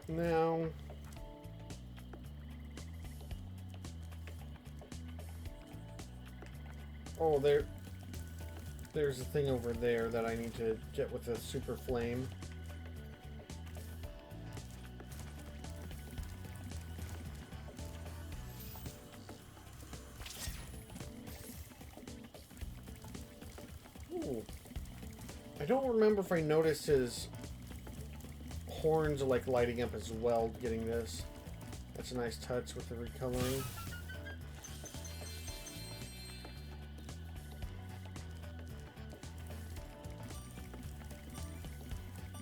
Now, oh, there's a thing over there that I need to get with a super flame. Ooh. I don't remember if I noticed his horns are like lighting up as well getting this. That's a nice touch with the recoloring.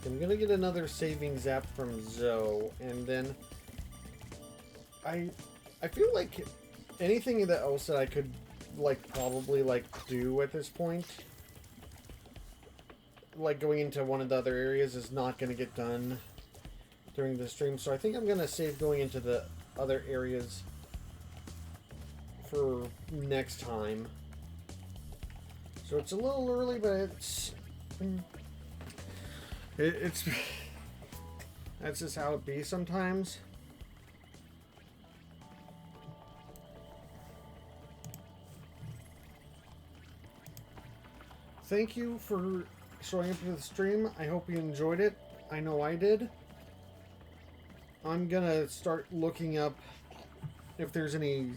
I'm gonna get another saving zap from Zoe, and then I feel like anything else that I could like probably like do at this point, like going into one of the other areas, is not going to get done during the stream. So I think I'm going to save going into the other areas for next time. So it's a little early, but it's that's just how it be sometimes. Thank you for showing up to the stream. I hope you enjoyed it. I know I did. I'm gonna start looking up if there's any.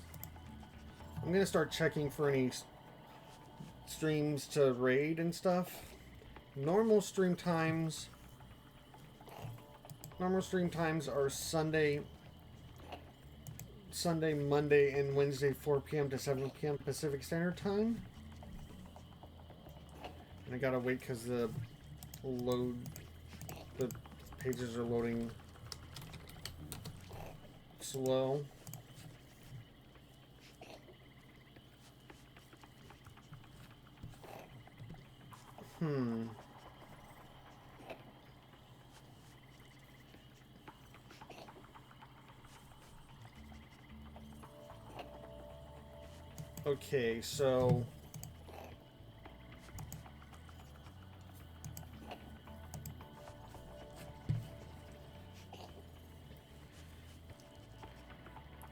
I'm gonna start checking for any streams to raid and stuff. Normal stream times are Sunday, Monday, and Wednesday, 4 p.m. to 7 p.m. Pacific Standard Time. And I gotta wait because the pages are loading slow. Okay, so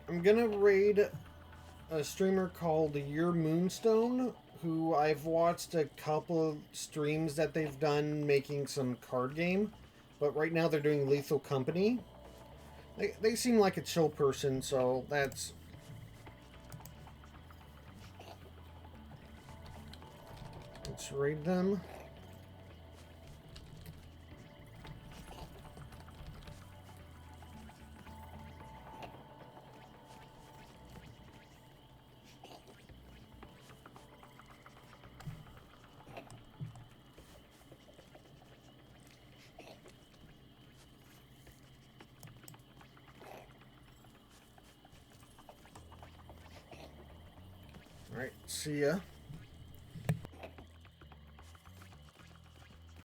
I'm gonna raid a streamer called Your Moonstone, who I've watched a couple of streams that they've done making some card game, but right now they're doing Lethal Company. They seem like a chill person, so let's raid them. Alright, see ya.